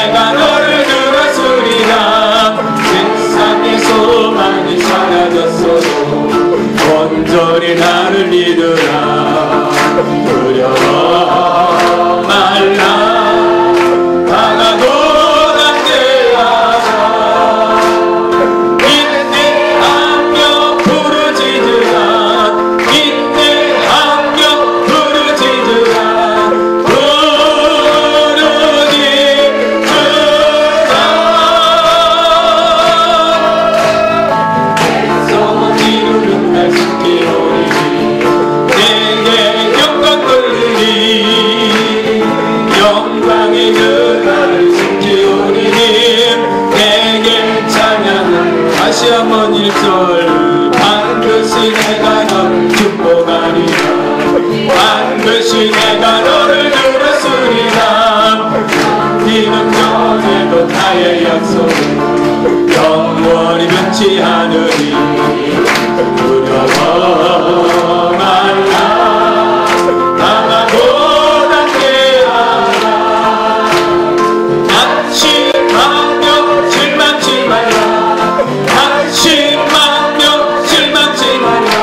내가 너를 들었으리라. 세상의 소망이 사라졌어도 온전히 나를 믿으라. 두려워 말라. 강하고 담대하라. 인내하며 부르짖으라. 인내하며 부르짖으라. 소원 이루는 날 숨기오리. 내게 영광 돌리리. 영광의 그날을 숨기오리. 내게 찬양을 다시 한번 1절. 반드시 내가 너를 축복하리라. 반드시 내가 너를 들었으리라. 이는 전에도 나의 약속 영원히 변치 않으리. 두려워 말라. 강하고 담대하라. 안심하며 실망치 말라. 안심하며 실망치 말라.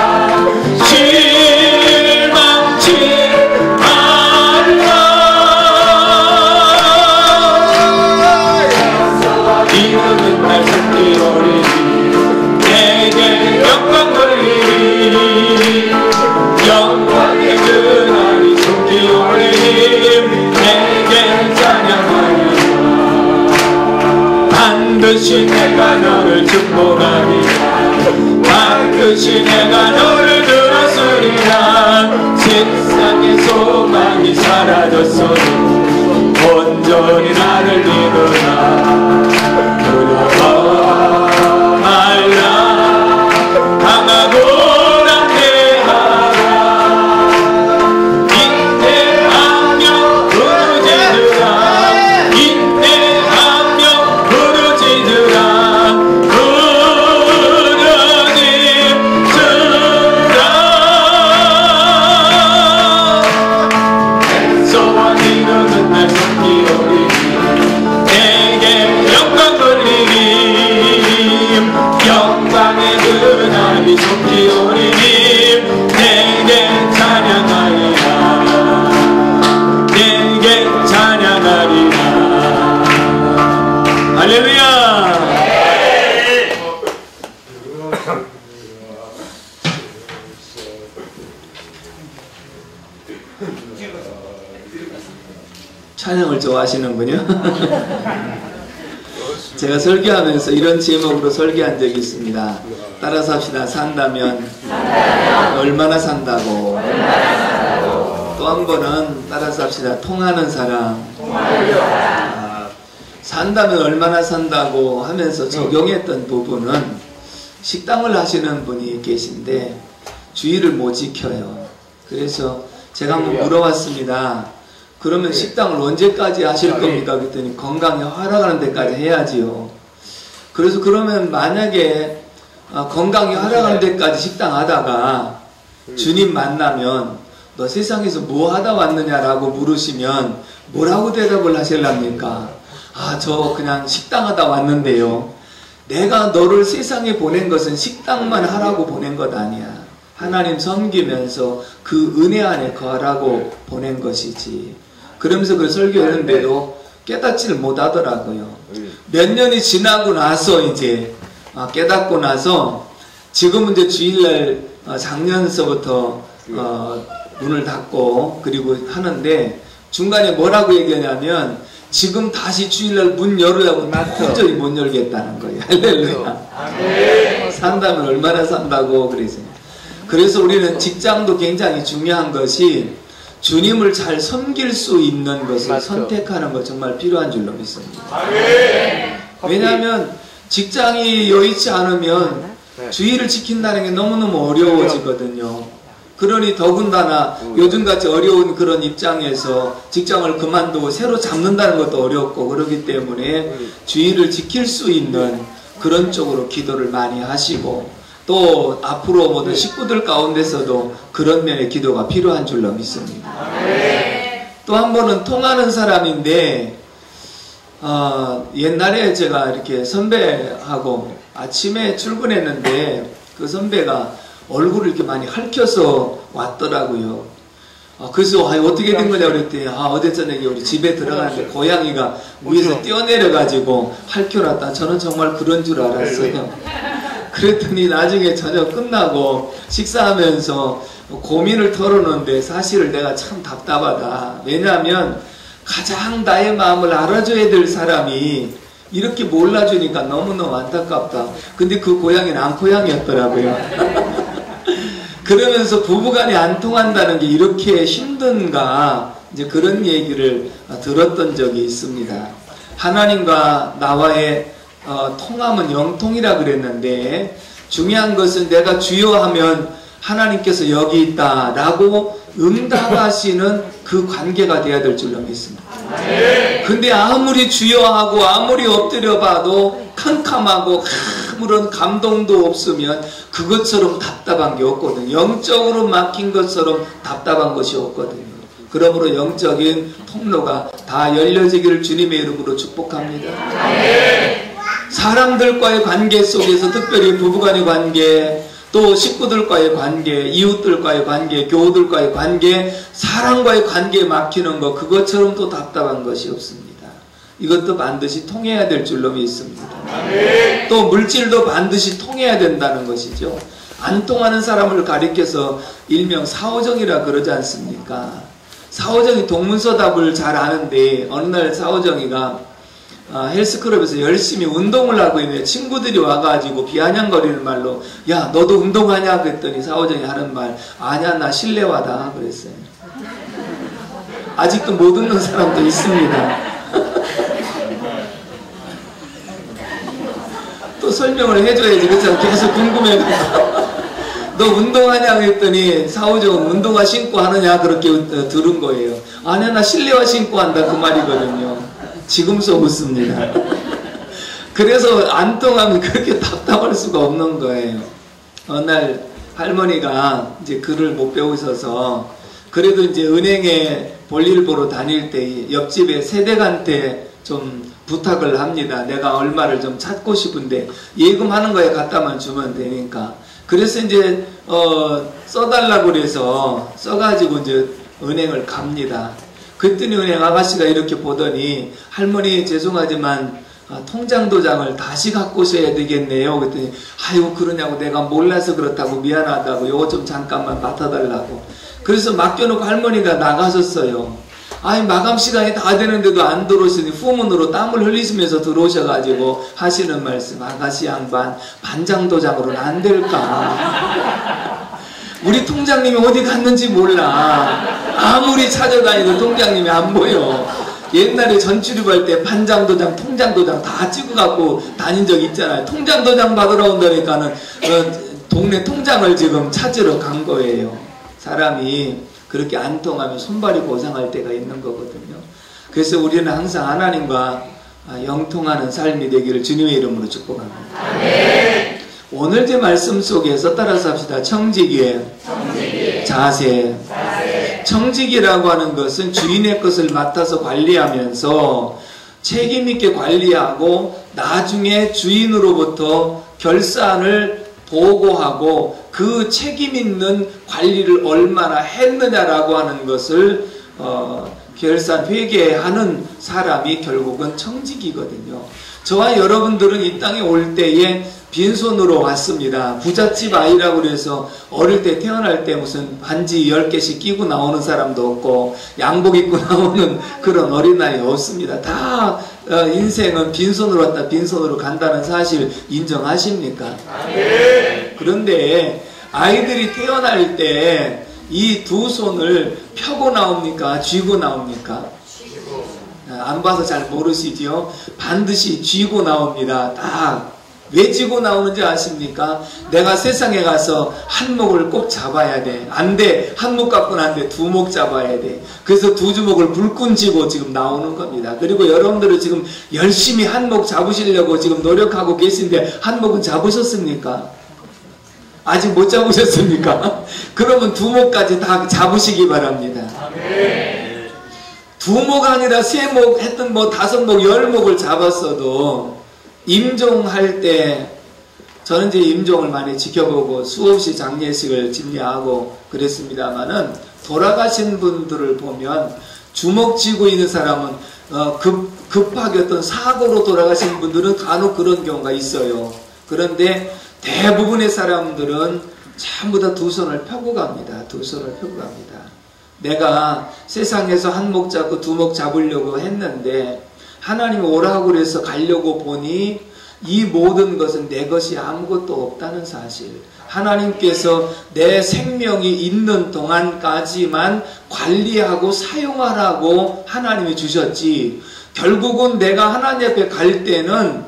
실망치 말라. 이름은 날 숨기오리. 내게 영광 돌리리. 영광의 그날이 숨기오리. 내게 찬양하리라. 반드시 내가 너를 축복하리라. 반드시 내가 너를 들었으리라. 세상의 소망이 사라졌어도 온전히 나를 믿으라. 두려워 말라. 강하고 담대하라. 인내하며 부르짖으라. 인내하며 부르짖으라. 부르짖으라. 소원 이루는 날 숨기오리. 내게 영광 돌리리. 영광의 그날이 숨기오리. 내게 찬양하리라. 내게 찬양하리라. 할렐루야. 찬양을 좋아하시는군요. 제가 설교하면서 이런 제목으로 설교한 적이 있습니다. 따라서 합시다. 산다면 얼마나 산다고. 또 한 번은 따라서 합시다. 통하는 사람. 산다면 얼마나 산다고 하면서 적용했던 부분은 식당을 하시는 분이 계신데 주의를 못 지켜요. 그래서 제가 한번 물어봤습니다. 그러면 식당을 언제까지 하실 겁니까? 그랬더니 건강이 하락하는 데까지 해야지요. 그래서 그러면 만약에 건강이 하락하는 데까지 식당 하다가 주님 만나면 너 세상에서 뭐 하다 왔느냐라고 물으시면 뭐라고 대답을 하실랍니까? 아, 저 그냥 식당 하다 왔는데요. 내가 너를 세상에 보낸 것은 식당만 하라고 보낸 것 아니야. 하나님 섬기면서 그 은혜 안에 거하라고 보낸 것이지. 그러면서 그 설교했는데도 깨닫지를 못하더라고요. 몇 년이 지나고 나서 이제 깨닫고 나서 지금은 이제 주일날 작년서부터 문을 닫고 그리고 하는데 중간에 뭐라고 얘기하냐면 지금 다시 주일날 문 열으려고 도저히 못 열겠다는 거예요. 할렐루야. 산다면 얼마나 산다고 그래서 우리는 직장도 굉장히 중요한 것이 주님을 잘 섬길 수 있는 것을 선택하는 것 정말 필요한 줄로 믿습니다. 왜냐하면 직장이 여의치 않으면 주의를 지킨다는 게 너무너무 어려워지거든요. 그러니 더군다나 요즘같이 어려운 그런 입장에서 직장을 그만두고 새로 잡는다는 것도 어렵고 그렇기 때문에 주의를 지킬 수 있는 그런 쪽으로 기도를 많이 하시고 또 앞으로 모든 식구들 가운데서도 그런 면의 기도가 필요한 줄로 믿습니다. 또 한 번은 통하는 사람인데 옛날에 제가 이렇게 선배하고 아침에 출근했는데 그 선배가 얼굴을 이렇게 많이 핥혀서 왔더라고요. 그래서 어떻게 된 거냐 그랬더니 어제 저녁에 우리 집에 들어가는데 고양이가 위에서 뛰어내려가지고 핥혀놨다. 저는 정말 그런 줄 알았어요. 그랬더니 나중에 저녁 끝나고 식사하면서 고민을 털어놓는데 사실을 내가 참 답답하다. 왜냐하면 가장 나의 마음을 알아줘야 될 사람이 이렇게 몰라주니까 너무너무 안타깝다. 근데 그 고양이는 암고양이였더라고요. 그러면서 부부간에 안 통한다는 게 이렇게 힘든가, 이제 그런 얘기를 들었던 적이 있습니다. 하나님과 나와의 통함은 영통이라 그랬는데, 중요한 것은 내가 주여 하면 하나님께서 여기 있다 라고 응답하시는 그 관계가 돼야 될 줄로 믿습니다. 근데 아무리 주여 하고 아무리 엎드려 봐도 캄캄하고 아무런 감동도 없으면 그것처럼 답답한 게 없거든요. 영적으로 막힌 것처럼 답답한 것이 없거든요. 그러므로 영적인 통로가 다 열려지기를 주님의 이름으로 축복합니다. 사람들과의 관계 속에서 특별히 부부간의 관계, 또 식구들과의 관계, 이웃들과의 관계, 교우들과의 관계, 사람과의 관계에 막히는 것, 그것처럼 또 답답한 것이 없습니다. 이것도 반드시 통해야 될 줄로 믿습니다. 또 물질도 반드시 통해야 된다는 것이죠. 안 통하는 사람을 가리켜서 일명 사오정이라 그러지 않습니까? 사오정이 동문서답을 잘 아는데 어느 날 사오정이가 헬스클럽에서 열심히 운동을 하고 있는데 친구들이 와가지고 비아냥거리는 말로 야 너도 운동하냐 그랬더니 사오정이 하는 말 아니야 나 실내화다 그랬어요. 아직도 못 듣는 사람도 있습니다. 또 설명을 해줘야지 그렇죠? 계속 궁금해가지고 너 운동하냐 그랬더니 사오정은 운동화 신고 하느냐 그렇게 들은 거예요. 아니야 나 실내화 신고 한다 그 말이거든요. 지금 써 웃습니다. 그래서 안 통하면 그렇게 답답할 수가 없는 거예요. 어느 날 할머니가 이제 글을 못 배우셔서 그래도 이제 은행에 볼일 보러 다닐 때 옆집에 세댁한테 좀 부탁을 합니다. 내가 얼마를 좀 찾고 싶은데 예금하는 거에 갖다만 주면 되니까. 그래서 이제 써달라고 그래서 써가지고 이제 은행을 갑니다. 그랬더니 은행 아가씨가 이렇게 보더니 할머니 죄송하지만 통장 도장을 다시 갖고 오셔야 되겠네요. 그랬더니 아이고 그러냐고 내가 몰라서 그렇다고 미안하다고 요거 좀 잠깐만 맡아달라고. 그래서 맡겨놓고 할머니가 나가셨어요. 아니 마감 시간이 다 되는데도 안 들어오시니 후문으로 땀을 흘리시면서 들어오셔가지고 하시는 말씀 아가씨 양반 반장 도장으로는 안 될까? 우리 통장님이 어디 갔는지 몰라. 아무리 찾아다니도 통장님이 안 보여. 옛날에 전출입할 때 반장도장, 통장도장 다 찍어갖고 다닌 적 있잖아요. 통장도장 받으러 온다니까는 동네 통장을 지금 찾으러 간 거예요. 사람이 그렇게 안 통하면 손발이 고상할 때가 있는 거거든요. 그래서 우리는 항상 하나님과 영통하는 삶이 되기를 주님의 이름으로 축복합니다. 아멘. 오늘 제 말씀 속에서 따라서 합시다. 청지기의 자세. 청지기라고 하는 것은 주인의 것을 맡아서 관리하면서 책임있게 관리하고 나중에 주인으로부터 결산을 보고하고 그 책임있는 관리를 얼마나 했느냐라고 하는 것을 결산 회계하는 사람이 결국은 청지기거든요. 저와 여러분들은 이 땅에 올 때에 빈손으로 왔습니다. 부잣집 아이라고 그래서 어릴 때 태어날 때 무슨 반지 10개씩 끼고 나오는 사람도 없고 양복 입고 나오는 그런 어린아이 없습니다. 다 인생은 빈손으로 왔다 빈손으로 간다는 사실 인정하십니까? 그런데 아이들이 태어날 때 이 두 손을 펴고 나옵니까? 쥐고 나옵니까? 안 봐서 잘 모르시죠? 반드시 쥐고 나옵니다. 딱. 왜 쥐고 나오는지 아십니까? 내가 세상에 가서 한 목을 꼭 잡아야 돼. 안 돼. 한 목 갖고는 안 돼. 두 목 잡아야 돼. 그래서 두 주먹을 불끈 쥐고 지금 나오는 겁니다. 그리고 여러분들은 지금 열심히 한 목 잡으시려고 지금 노력하고 계신데 한 목은 잡으셨습니까? 아직 못 잡으셨습니까? 그러면 두 목까지 다 잡으시기 바랍니다. 2목 아니라 3목 했던 뭐 5목, 10목을 잡았어도 임종할 때 저는 이제 임종을 많이 지켜보고 수없이 장례식을 집례하고 그랬습니다만은 돌아가신 분들을 보면 주먹 쥐고 있는 사람은 급하게 어떤 사고로 돌아가신 분들은 간혹 그런 경우가 있어요. 그런데 대부분의 사람들은 전부 다 2손을 펴고 갑니다. 2손을 펴고 갑니다. 내가 세상에서 1목 잡고 2목 잡으려고 했는데 하나님이 오라고 그래서 가려고 보니 이 모든 것은 내 것이 아무것도 없다는 사실. 하나님께서 내 생명이 있는 동안까지만 관리하고 사용하라고 하나님이 주셨지, 결국은 내가 하나님 앞에 갈 때는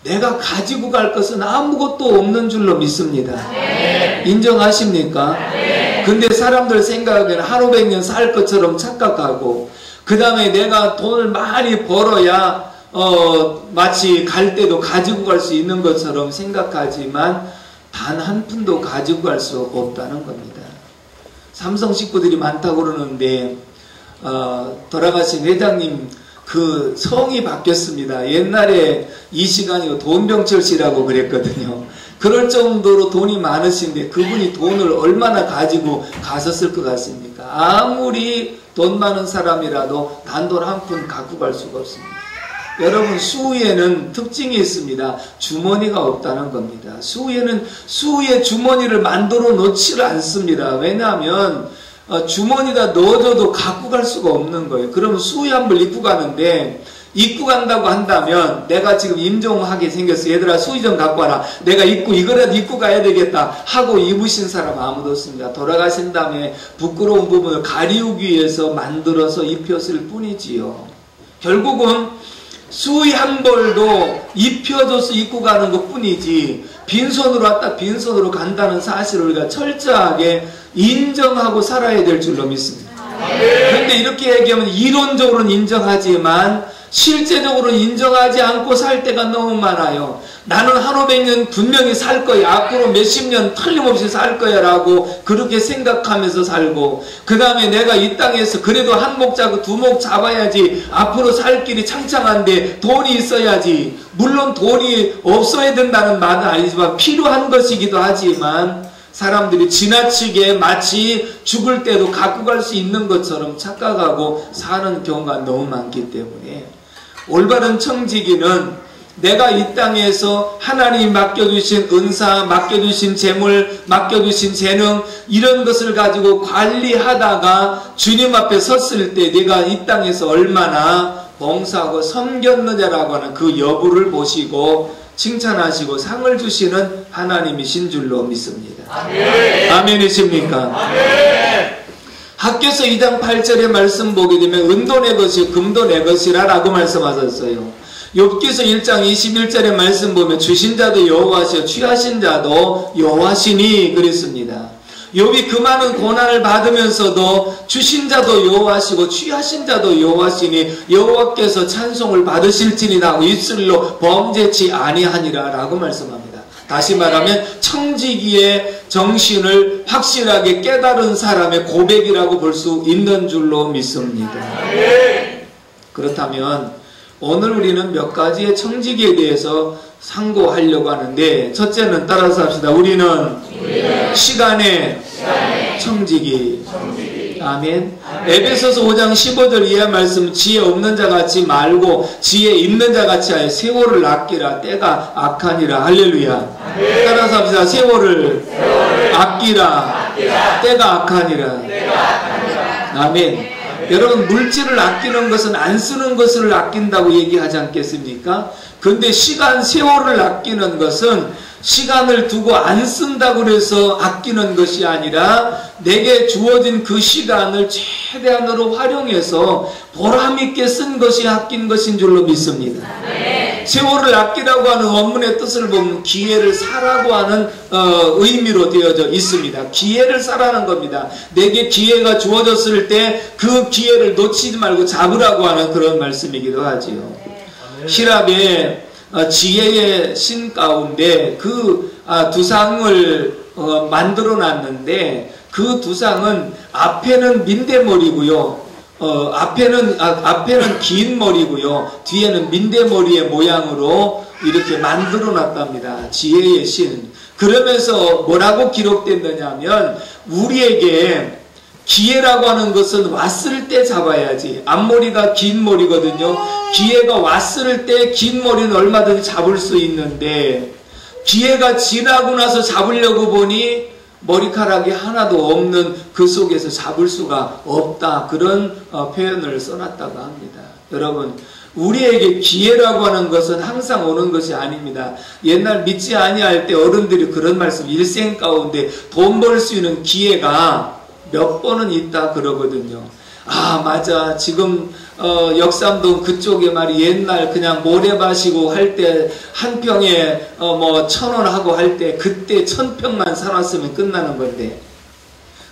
내가 가지고 갈 것은 아무것도 없는 줄로 믿습니다. 네. 인정하십니까? 네. 근데 사람들 생각에는 하루 100년 살 것처럼 착각하고, 그 다음에 내가 돈을 많이 벌어야 마치 갈 때도 가지고 갈 수 있는 것처럼 생각하지만 단 한 푼도 가지고 갈 수 없다는 겁니다. 삼성 식구들이 많다고 그러는데 돌아가신 회장님 그 성이 바뀌었습니다. 옛날에 이시간이고 돈병철 씨라고 그랬거든요. 그럴 정도로 돈이 많으신데 그분이 돈을 얼마나 가지고 가셨을 것 같습니까? 아무리 돈 많은 사람이라도 단돈 한 푼 갖고 갈 수가 없습니다. 여러분, 수후에는 특징이 있습니다. 주머니가 없다는 겁니다. 수후에 주머니를 만들어 놓지를 않습니다. 왜냐하면 주머니에다 넣어줘도 갖고 갈 수가 없는 거예요. 그러면 수후에 한 벌 입고 가는데, 입고 간다고 한다면 내가 지금 임종하게 생겼어, 얘들아 수의 좀 갖고 와라, 내가 이거라도 입고 가야 되겠다 하고 입으신 사람 아무도 없습니다. 돌아가신 다음에 부끄러운 부분을 가리우기 위해서 만들어서 입혔을 뿐이지요. 결국은 수의 한 벌도 입혀줘서 입고 가는 것 뿐이지, 빈손으로 왔다 빈손으로 간다는 사실을 우리가 철저하게 인정하고 살아야 될 줄로 믿습니다. 그런데 이렇게 얘기하면 이론적으로는 인정하지만 실제적으로는 인정하지 않고 살 때가 너무 많아요. 나는 한 500년 분명히 살 거야, 앞으로 몇십 년 틀림없이 살 거야 라고 그렇게 생각하면서 살고, 그 다음에 내가 이 땅에서 그래도 1목 잡고 2목 잡아야지, 앞으로 살 길이 창창한데 돈이 있어야지. 물론 돈이 없어야 된다는 말은 아니지만 필요한 것이기도 하지만 사람들이 지나치게 마치 죽을 때도 갖고 갈 수 있는 것처럼 착각하고 사는 경우가 너무 많기 때문에, 올바른 청지기는 내가 이 땅에서 하나님이 맡겨주신 은사, 맡겨주신 재물, 맡겨주신 재능, 이런 것을 가지고 관리하다가 주님 앞에 섰을 때 내가 이 땅에서 얼마나 봉사하고 섬겼느냐라고 하는 그 여부를 보시고 칭찬하시고 상을 주시는 하나님이신 줄로 믿습니다. 아멘. 아멘이십니까? 아멘. 학교서 2장 8절의 말씀 보게 되면 은도 내 것이 금도 내 것이라 라고 말씀하셨어요. 욥기서 1장 21절의 말씀 보면 주신 자도 여호와시요 취하신 자도 여호와시니 그랬습니다. 욥이 그 많은 고난을 받으면서도 주신 자도 여호와시고 취하신 자도 여호와시니 여호와께서 찬송을 받으실지니라 하고 입술로 범죄치 아니하니라 라고 말씀합니다. 다시 말하면 청지기의 정신을 확실하게 깨달은 사람의 고백이라고 볼 수 있는 줄로 믿습니다. 그렇다면 오늘 우리는 몇 가지의 청지기에 대해서 상고하려고 하는데, 첫째는 따라서 합시다. 우리는 시간의 청지기. 아멘. 에베소서 5장 15절 이하 말씀, 지혜 없는 자 같이 말고 지혜 있는 자 같이 하여 세월을 아끼라, 때가 악하니라. 할렐루야. 따라서 합시다. 세월을 아끼라, 때가 악하니라. 아멘. 여러분, 물질을 아끼는 것은 안 쓰는 것을 아낀다고 얘기하지 않겠습니까? 근데 시간, 세월을 아끼는 것은 시간을 두고 안 쓴다고 해서 아끼는 것이 아니라 내게 주어진 그 시간을 최대한으로 활용해서 보람있게 쓴 것이 아낀 것인 줄로 믿습니다. 세월을 아끼라고 하는 원문의 뜻을 보면 기회를 사라고 하는 의미로 되어져 있습니다. 기회를 사라는 겁니다. 내게 기회가 주어졌을 때 그 기회를 놓치지 말고 잡으라고 하는 그런 말씀이기도 하지요. 시랍의 지혜의 신 가운데 그 두상을 만들어 놨는데, 그 두상은 앞에는 민대머리고요, 앞에는 긴 머리고요. 뒤에는 민대머리의 모양으로 이렇게 만들어 놨답니다. 지혜의 신. 그러면서 뭐라고 기록됐느냐면 우리에게 기회라고 하는 것은 왔을 때 잡아야지. 앞머리가 긴 머리거든요. 기회가 왔을 때 긴 머리는 얼마든지 잡을 수 있는데 기회가 지나고 나서 잡으려고 보니 머리카락이 하나도 없는 그 속에서 잡을 수가 없다. 그런 표현을 써놨다고 합니다. 여러분, 우리에게 기회라고 하는 것은 항상 오는 것이 아닙니다. 옛날 믿지 아니할 때 어른들이 그런 말씀, 일생 가운데 돈 벌 수 있는 기회가 몇 번은 있다 그러거든요. 아, 맞아. 지금 역삼동 그쪽에 말이 옛날 그냥 모래 마시고 할 때 한 평에 1,000원 하고 할 때 그때 1,000평만 사놨으면 끝나는 건데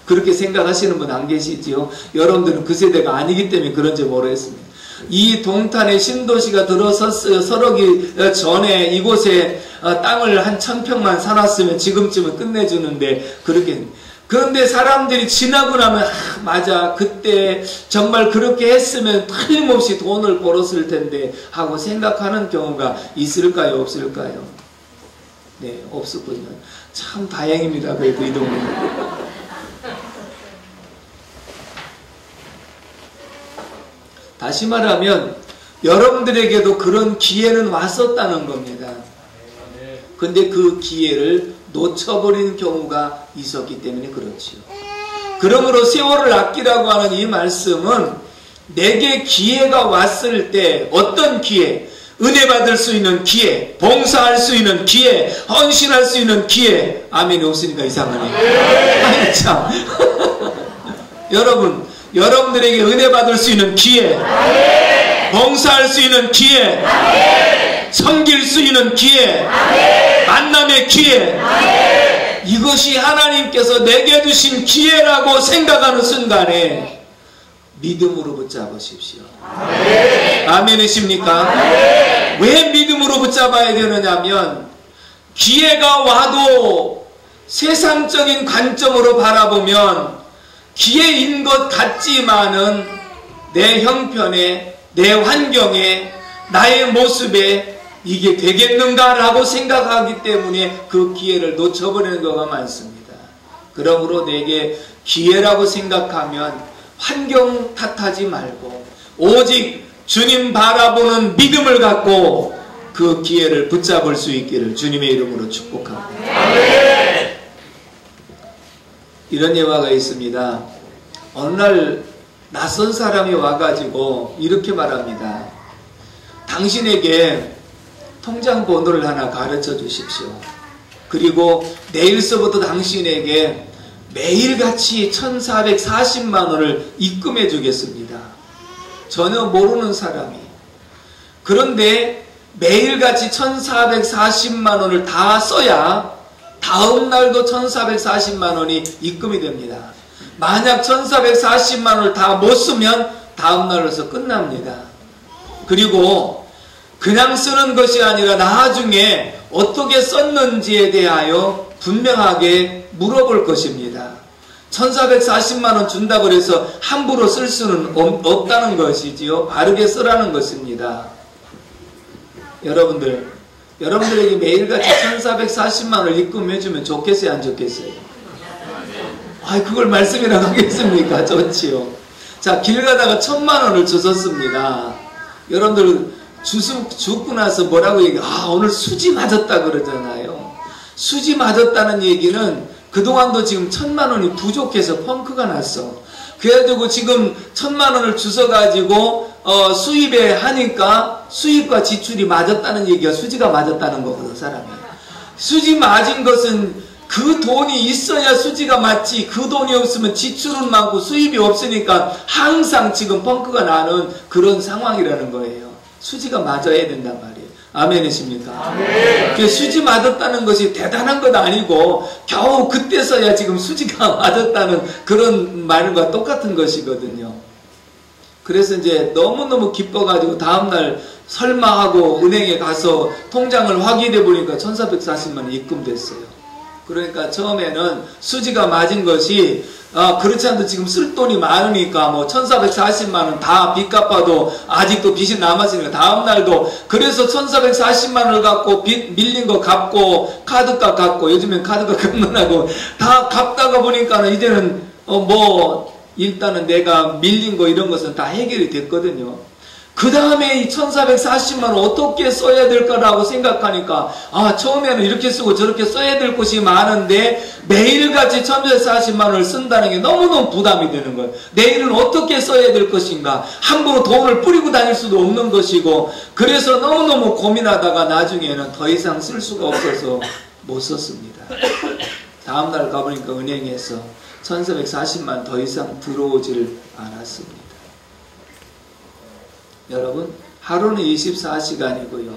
그렇게 생각하시는 분 안 계시지요? 여러분들은 그 세대가 아니기 때문에 그런지 모르겠습니다. 이 동탄에 신도시가 들어섰어요. 설하기 전에 이곳에 땅을 한 1,000평만 사놨으면 지금쯤은 끝내주는데 그렇게. 그런데 사람들이 지나고 나면 맞아, 그때 정말 그렇게 했으면 틀림없이 돈을 벌었을 텐데 하고 생각하는 경우가 있을까요, 없을까요? 네, 없었군요. 참 다행입니다. 그래도 이 동네. 다시 말하면 여러분들에게도 그런 기회는 왔었다는 겁니다. 근데 그 기회를 놓쳐버리는 경우가 있었기 때문에 그렇지요. 그러므로 세월을 아끼라고 하는 이 말씀은 내게 기회가 왔을 때 어떤 기회, 은혜 받을 수 있는 기회, 봉사할 수 있는 기회, 헌신할 수 있는 기회. 아멘이 없으니까 이상하네. 아니 참. 여러분들에게 은혜 받을 수 있는 기회, 봉사할 수 있는 기회, 섬길 수 있는 기회, 만남의 기회, 이것이 하나님께서 내게 주신 기회라고 생각하는 순간에 믿음으로 붙잡으십시오. 아멘이십니까? 왜 믿음으로 붙잡아야 되느냐면 기회가 와도 세상적인 관점으로 바라보면 기회인 것 같지만은 내 형편에, 내 환경에, 나의 모습에 이게 되겠는가라고 생각하기 때문에 그 기회를 놓쳐버리는 경우가 많습니다. 그러므로 내게 기회라고 생각하면 환경 탓하지 말고 오직 주님 바라보는 믿음을 갖고 그 기회를 붙잡을 수 있기를 주님의 이름으로 축복합니다. 이런 예화가 있습니다. 어느 날 낯선 사람이 와가지고 이렇게 말합니다. 당신에게 통장 번호를 하나 가르쳐 주십시오. 그리고 내일서부터 당신에게 매일같이 1,440만 원을 입금해 주겠습니다. 전혀 모르는 사람이. 그런데 매일같이 1,440만 원을 다 써야 다음 날도 1,440만 원이 입금이 됩니다. 만약 1,440만 원을 다 못 쓰면 다음 날로서 끝납니다. 그리고 그냥 쓰는 것이 아니라 나중에 어떻게 썼는지에 대하여 분명하게 물어볼 것입니다. 1,440만 원 준다고 해서 함부로 쓸 수는 없다는 것이지요. 바르게 쓰라는 것입니다. 여러분들에게 매일같이 1,440만 원을 입금해주면 좋겠어요, 안 좋겠어요? 그걸 말씀이라고 하겠습니까? 좋지요. 자, 길 가다가 1,000만 원을 주셨습니다. 여러분들 죽고 나서 뭐라고 오늘 수지 맞았다 그러잖아요. 수지 맞았다는 얘기는 그동안도 지금 1,000만 원이 부족해서 펑크가 났어. 그래가지고 지금 1,000만 원을 주워가지고 수입에 하니까 수입과 지출이 맞았다는 얘기가 수지가 맞았다는 거거든, 사람이. 수지 맞은 것은 그 돈이 있어야 수지가 맞지, 그 돈이 없으면 지출은 많고 수입이 없으니까 항상 지금 펑크가 나는 그런 상황이라는 거예요. 수지가 맞아야 된단 말이에요. 아멘이십니까? 아멘. 수지 맞았다는 것이 대단한 건 아니고 겨우 그때서야 지금 수지가 맞았다는 그런 말과 똑같은 것이거든요. 그래서 이제 너무너무 기뻐가지고 다음날 설마 하고 은행에 가서 통장을 확인해 보니까 1,440만 원 입금됐어요. 그러니까 처음에는 수지가 맞은 것이 그렇지 않아도 지금 쓸 돈이 많으니까 뭐 1440만원 다 빚 갚아도 아직도 빚이 남았으니까 다음날도 그래서 1440만원을 갖고 빚 밀린 거 갚고 카드값 갚고 요즘엔 카드값 갚는다고 다 갚다가 보니까는 이제는 뭐 일단은 내가 밀린 거 이런 것은 다 해결이 됐거든요. 그 다음에 이 1440만원 어떻게 써야 될까라고 생각하니까 처음에는 이렇게 쓰고 저렇게 써야 될 곳이 많은데 매일같이 1440만원을 쓴다는 게 너무너무 부담이 되는 거예요. 내일은 어떻게 써야 될 것인가, 함부로 돈을 뿌리고 다닐 수도 없는 것이고, 그래서 너무너무 고민하다가 나중에는 더 이상 쓸 수가 없어서 못 썼습니다. 다음날 가보니까 은행에서 1440만 더 이상 들어오질 않았습니다. 여러분, 하루는 24시간이고요.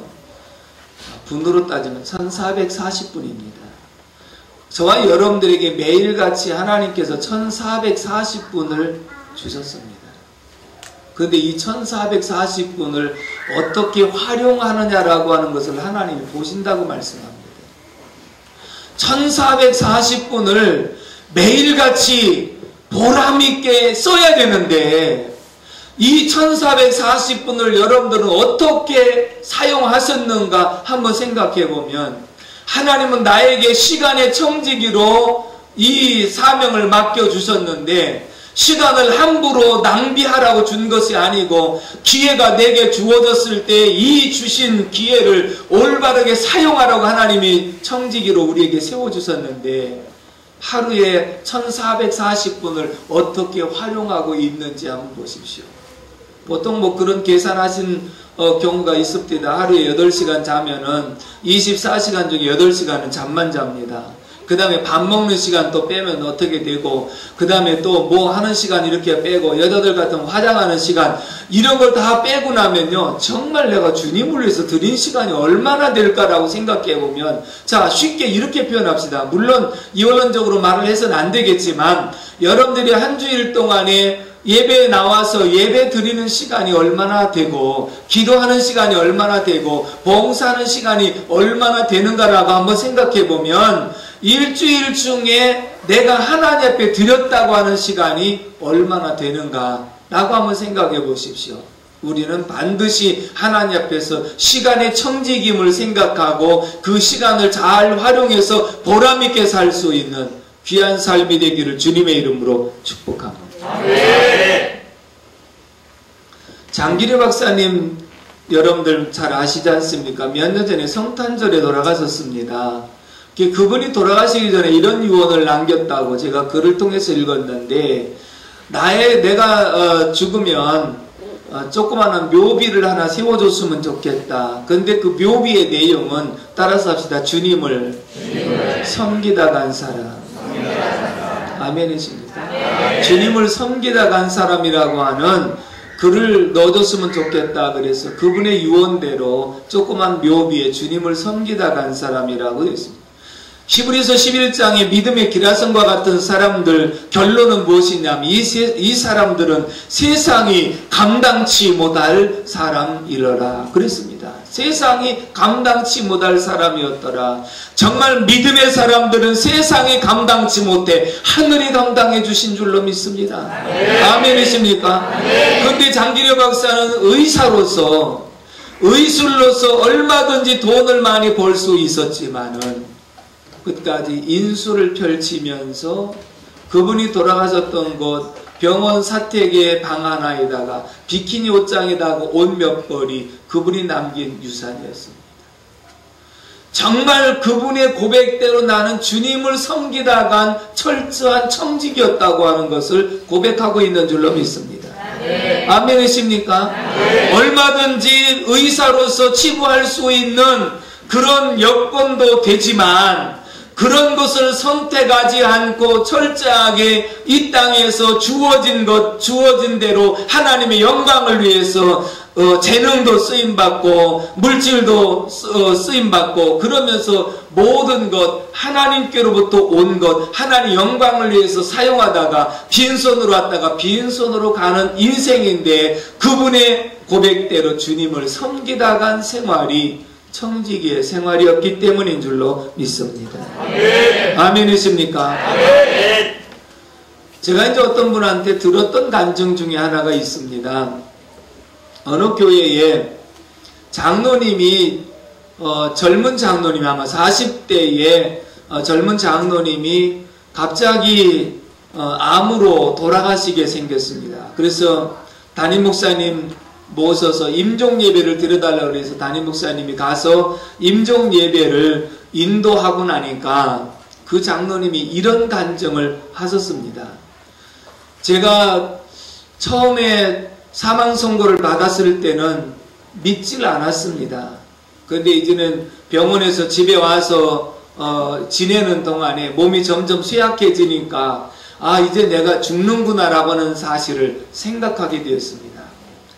분으로 따지면 1440분입니다. 저와 여러분들에게 매일같이 하나님께서 1440분을 주셨습니다. 그런데 이 1440분을 어떻게 활용하느냐라고 하는 것을 하나님이 보신다고 말씀합니다. 1440분을 매일같이 보람있게 써야 되는데 이 1440분을 여러분들은 어떻게 사용하셨는가 한번 생각해 보면, 하나님은 나에게 시간의 청지기로 이 사명을 맡겨주셨는데 시간을 함부로 낭비하라고 준 것이 아니고 기회가 내게 주어졌을 때 이 주신 기회를 올바르게 사용하라고 하나님이 청지기로 우리에게 세워주셨는데 하루에 1440분을 어떻게 활용하고 있는지 한번 보십시오. 보통 뭐 그런 계산하신 경우가 있습니다. 하루에 8시간 자면은 24시간 중에 8시간은 잠만 잡니다. 그 다음에 밥 먹는 시간 또 빼면 어떻게 되고, 그 다음에 또 뭐 하는 시간 이렇게 빼고, 여자들 같은 화장하는 시간 이런 걸 다 빼고 나면요, 정말 내가 주님을 위해서 드린 시간이 얼마나 될까라고 생각해 보면, 자, 쉽게 이렇게 표현합시다. 물론 이원론적으로 말을 해서는 안 되겠지만 여러분들이 한 주일 동안에 예배에 나와서 예배 드리는 시간이 얼마나 되고, 기도하는 시간이 얼마나 되고, 봉사하는 시간이 얼마나 되는가라고 한번 생각해 보면 일주일 중에 내가 하나님 앞에 드렸다고 하는 시간이 얼마나 되는가 라고 한번 생각해 보십시오. 우리는 반드시 하나님 앞에서 시간의 청지김을 생각하고 그 시간을 잘 활용해서 보람있게 살 수 있는 귀한 삶이 되기를 주님의 이름으로 축복합니다. 아멘. 장기려 박사님 여러분들 잘 아시지 않습니까? 몇 년 전에 성탄절에 돌아가셨습니다. 그분이 돌아가시기 전에 이런 유언을 남겼다고 제가 글을 통해서 읽었는데, 내가 죽으면 조그마한 묘비를 하나 세워줬으면 좋겠다. 근데 그 묘비의 내용은 따라서 합시다. 주님을 섬기다 간 사람. 아멘이십니까? 주님을 섬기다 간 사람이라고 하는 글을 넣어줬으면 좋겠다. 그래서 그분의 유언대로 조그만 묘비에 주님을 섬기다 간 사람이라고 되어 있습니다. 히브리서 11장의 믿음의 기라성과 같은 사람들 결론은 무엇이냐면 이 사람들은 세상이 감당치 못할 사람이러라 그랬습니다. 세상이 감당치 못할 사람이었더라. 정말 믿음의 사람들은 세상이 감당치 못해 하늘이 감당해 주신 줄로 믿습니다. 아멘이십니까? 그런데 장기려 박사는 의술로서 얼마든지 돈을 많이 벌 수 있었지만은 끝까지 인수를 펼치면서 그분이 돌아가셨던 곳 병원 사택의 방 하나에다가 비키니 옷장에다가 옷 몇 벌이 그분이 남긴 유산이었습니다. 정말 그분의 고백대로 나는 주님을 섬기다 간 철저한 청직이었다고 하는 것을 고백하고 있는 줄로 믿습니다. 아멘이십니까? 얼마든지 의사로서 치부할 수 있는 그런 여건도 되지만 그런 것을 선택하지 않고 철저하게 이 땅에서 주어진 대로 하나님의 영광을 위해서 재능도 쓰임받고 물질도 쓰임받고 그러면서 모든 것 하나님께로부터 온 것 하나님 영광을 위해서 사용하다가 빈손으로 왔다가 빈손으로 가는 인생인데 그분의 고백대로 주님을 섬기다 간 생활이 청지기의 생활이었기 때문인 줄로 믿습니다. 아멘. 아멘이십니까? 아멘. 제가 이제 어떤 분한테 들었던 간증 중에 하나가 있습니다. 어느 교회에 장로님이 젊은 장로님이 아마 40대의 젊은 장로님이 갑자기 암으로 돌아가시게 생겼습니다. 그래서 담임 목사님 모셔서 임종 예배를 드려달라고 해서 담임 목사님이 가서 임종 예배를 인도하고 나니까 그 장로님이 이런 간증을 하셨습니다. 제가 처음에 사망 선고를 받았을 때는 믿질 않았습니다. 그런데 이제는 병원에서 집에 와서 지내는 동안에 몸이 점점 쇠약해지니까 이제 내가 죽는구나라고 하는 사실을 생각하게 되었습니다.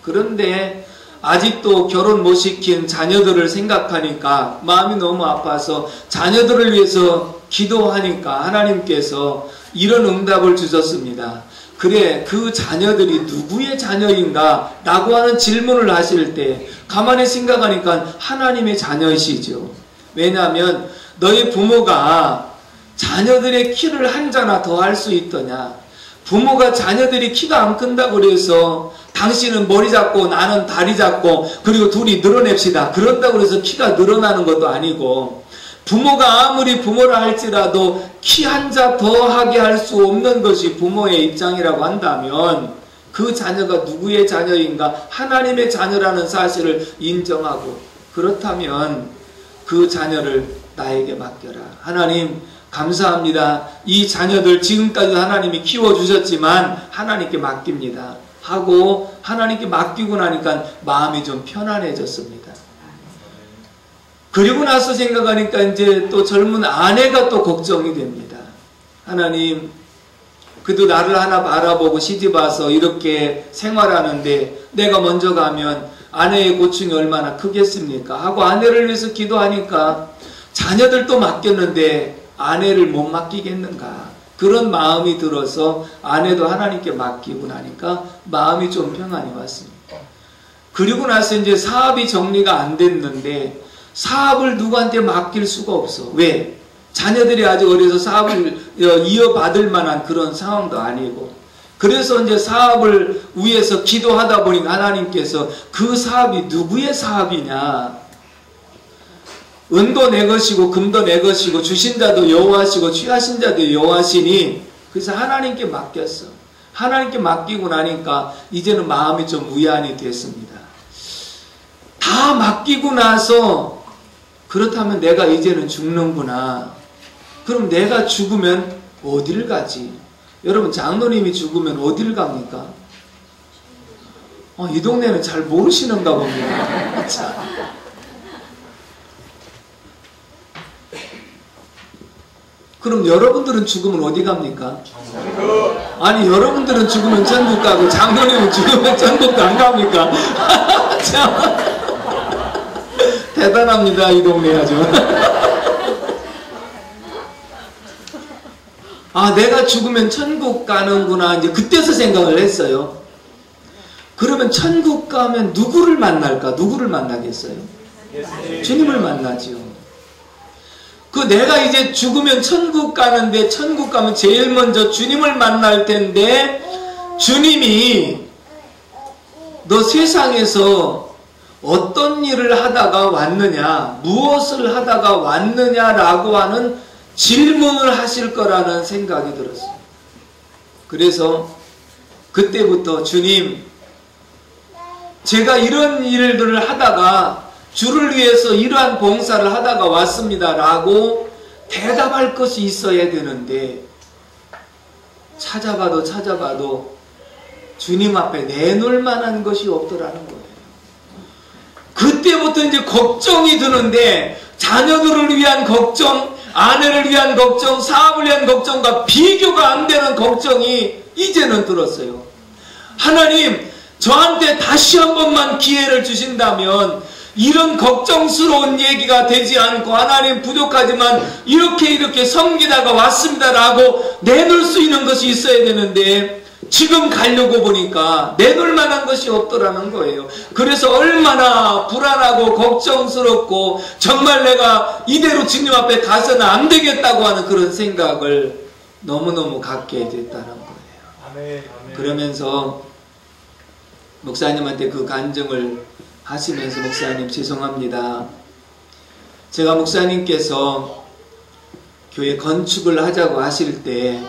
그런데 아직도 결혼 못 시킨 자녀들을 생각하니까 마음이 너무 아파서 자녀들을 위해서 기도하니까 하나님께서 이런 응답을 주셨습니다. 그래, 그 자녀들이 누구의 자녀인가? 라고 하는 질문을 하실 때 가만히 생각하니까 하나님의 자녀이시죠. 왜냐하면 너희 부모가 자녀들의 키를 한 자나 더 할 수 있더냐? 부모가 자녀들이 키가 안 큰다고 그래서 당신은 머리 작고 나는 다리 작고 그리고 둘이 늘어냅시다. 그런다고 해서 키가 늘어나는 것도 아니고 부모가 아무리 부모라 할지라도 키 한 자 더 하게 할 수 없는 것이 부모의 입장이라고 한다면 그 자녀가 누구의 자녀인가? 하나님의 자녀라는 사실을 인정하고 그렇다면 그 자녀를 나에게 맡겨라. 하나님 감사합니다. 이 자녀들 지금까지 하나님이 키워주셨지만 하나님께 맡깁니다. 하고 하나님께 맡기고 나니까 마음이 좀 편안해졌습니다. 그리고 나서 생각하니까 이제 또 젊은 아내가 또 걱정이 됩니다. 하나님, 그래도 나를 하나 바라보고 시집 와서 이렇게 생활하는데 내가 먼저 가면 아내의 고충이 얼마나 크겠습니까? 하고 아내를 위해서 기도하니까 자녀들도 맡겼는데 아내를 못 맡기겠는가? 그런 마음이 들어서 아내도 하나님께 맡기고 나니까 마음이 좀 평안이 왔습니다. 그리고 나서 이제 사업이 정리가 안 됐는데 사업을 누구한테 맡길 수가 없어. 왜? 자녀들이 아직 어려서 사업을 이어받을 만한 그런 상황도 아니고. 그래서 이제 사업을 위해서 기도하다 보니까 하나님께서 그 사업이 누구의 사업이냐? 은도 내 것이고 금도 내 것이고 주신 자도 여호와시고 취하신 자도 여호와시니 그래서 하나님께 맡겼어. 하나님께 맡기고 나니까 이제는 마음이 좀 위안이 됐습니다. 다 맡기고 나서 그렇다면 내가 이제는 죽는구나. 그럼 내가 죽으면 어디를 가지? 여러분 장로님이 죽으면 어디를 갑니까? 이 동네는 잘 모르시는가 봅니다. 그럼 여러분들은 죽으면 어디 갑니까? 아니 여러분들은 죽으면 천국 가고 장로님은 죽으면 천국도 안 갑니까? 참 대단합니다. 이 동네 아주. 내가 죽으면 천국 가는구나. 이제 그때서 생각을 했어요. 그러면 천국 가면 누구를 만날까? 누구를 만나겠어요? 주님을 만나지요. 내가 이제 죽으면 천국 가는데 천국 가면 제일 먼저 주님을 만날 텐데 주님이 너 세상에서 어떤 일을 하다가 왔느냐, 무엇을 하다가 왔느냐라고 하는 질문을 하실 거라는 생각이 들었어요. 그래서 그때부터 주님, 제가 이런 일들을 하다가 주를 위해서 이러한 봉사를 하다가 왔습니다 라고 대답할 것이 있어야 되는데 찾아봐도 주님 앞에 내놓을 만한 것이 없더라는 거예요. 그때부터 이제 걱정이 드는데 자녀들을 위한 걱정, 아내를 위한 걱정, 사업을 위한 걱정과 비교가 안 되는 걱정이 이제는 들었어요. 하나님, 저한테 다시 한 번만 기회를 주신다면 이런 걱정스러운 얘기가 되지 않고 하나님 부족하지만 이렇게 섬기다가 왔습니다 라고 내놓을 수 있는 것이 있어야 되는데 지금 가려고 보니까 내놓을 만한 것이 없더라는 거예요. 그래서 얼마나 불안하고 걱정스럽고 정말 내가 이대로 주님 앞에 가서는 안 되겠다고 하는 그런 생각을 너무너무 갖게 됐다는 거예요. 그러면서 목사님한테 그 간증을 하시면서 목사님 죄송합니다. 제가 목사님께서 교회 건축을 하자고 하실 때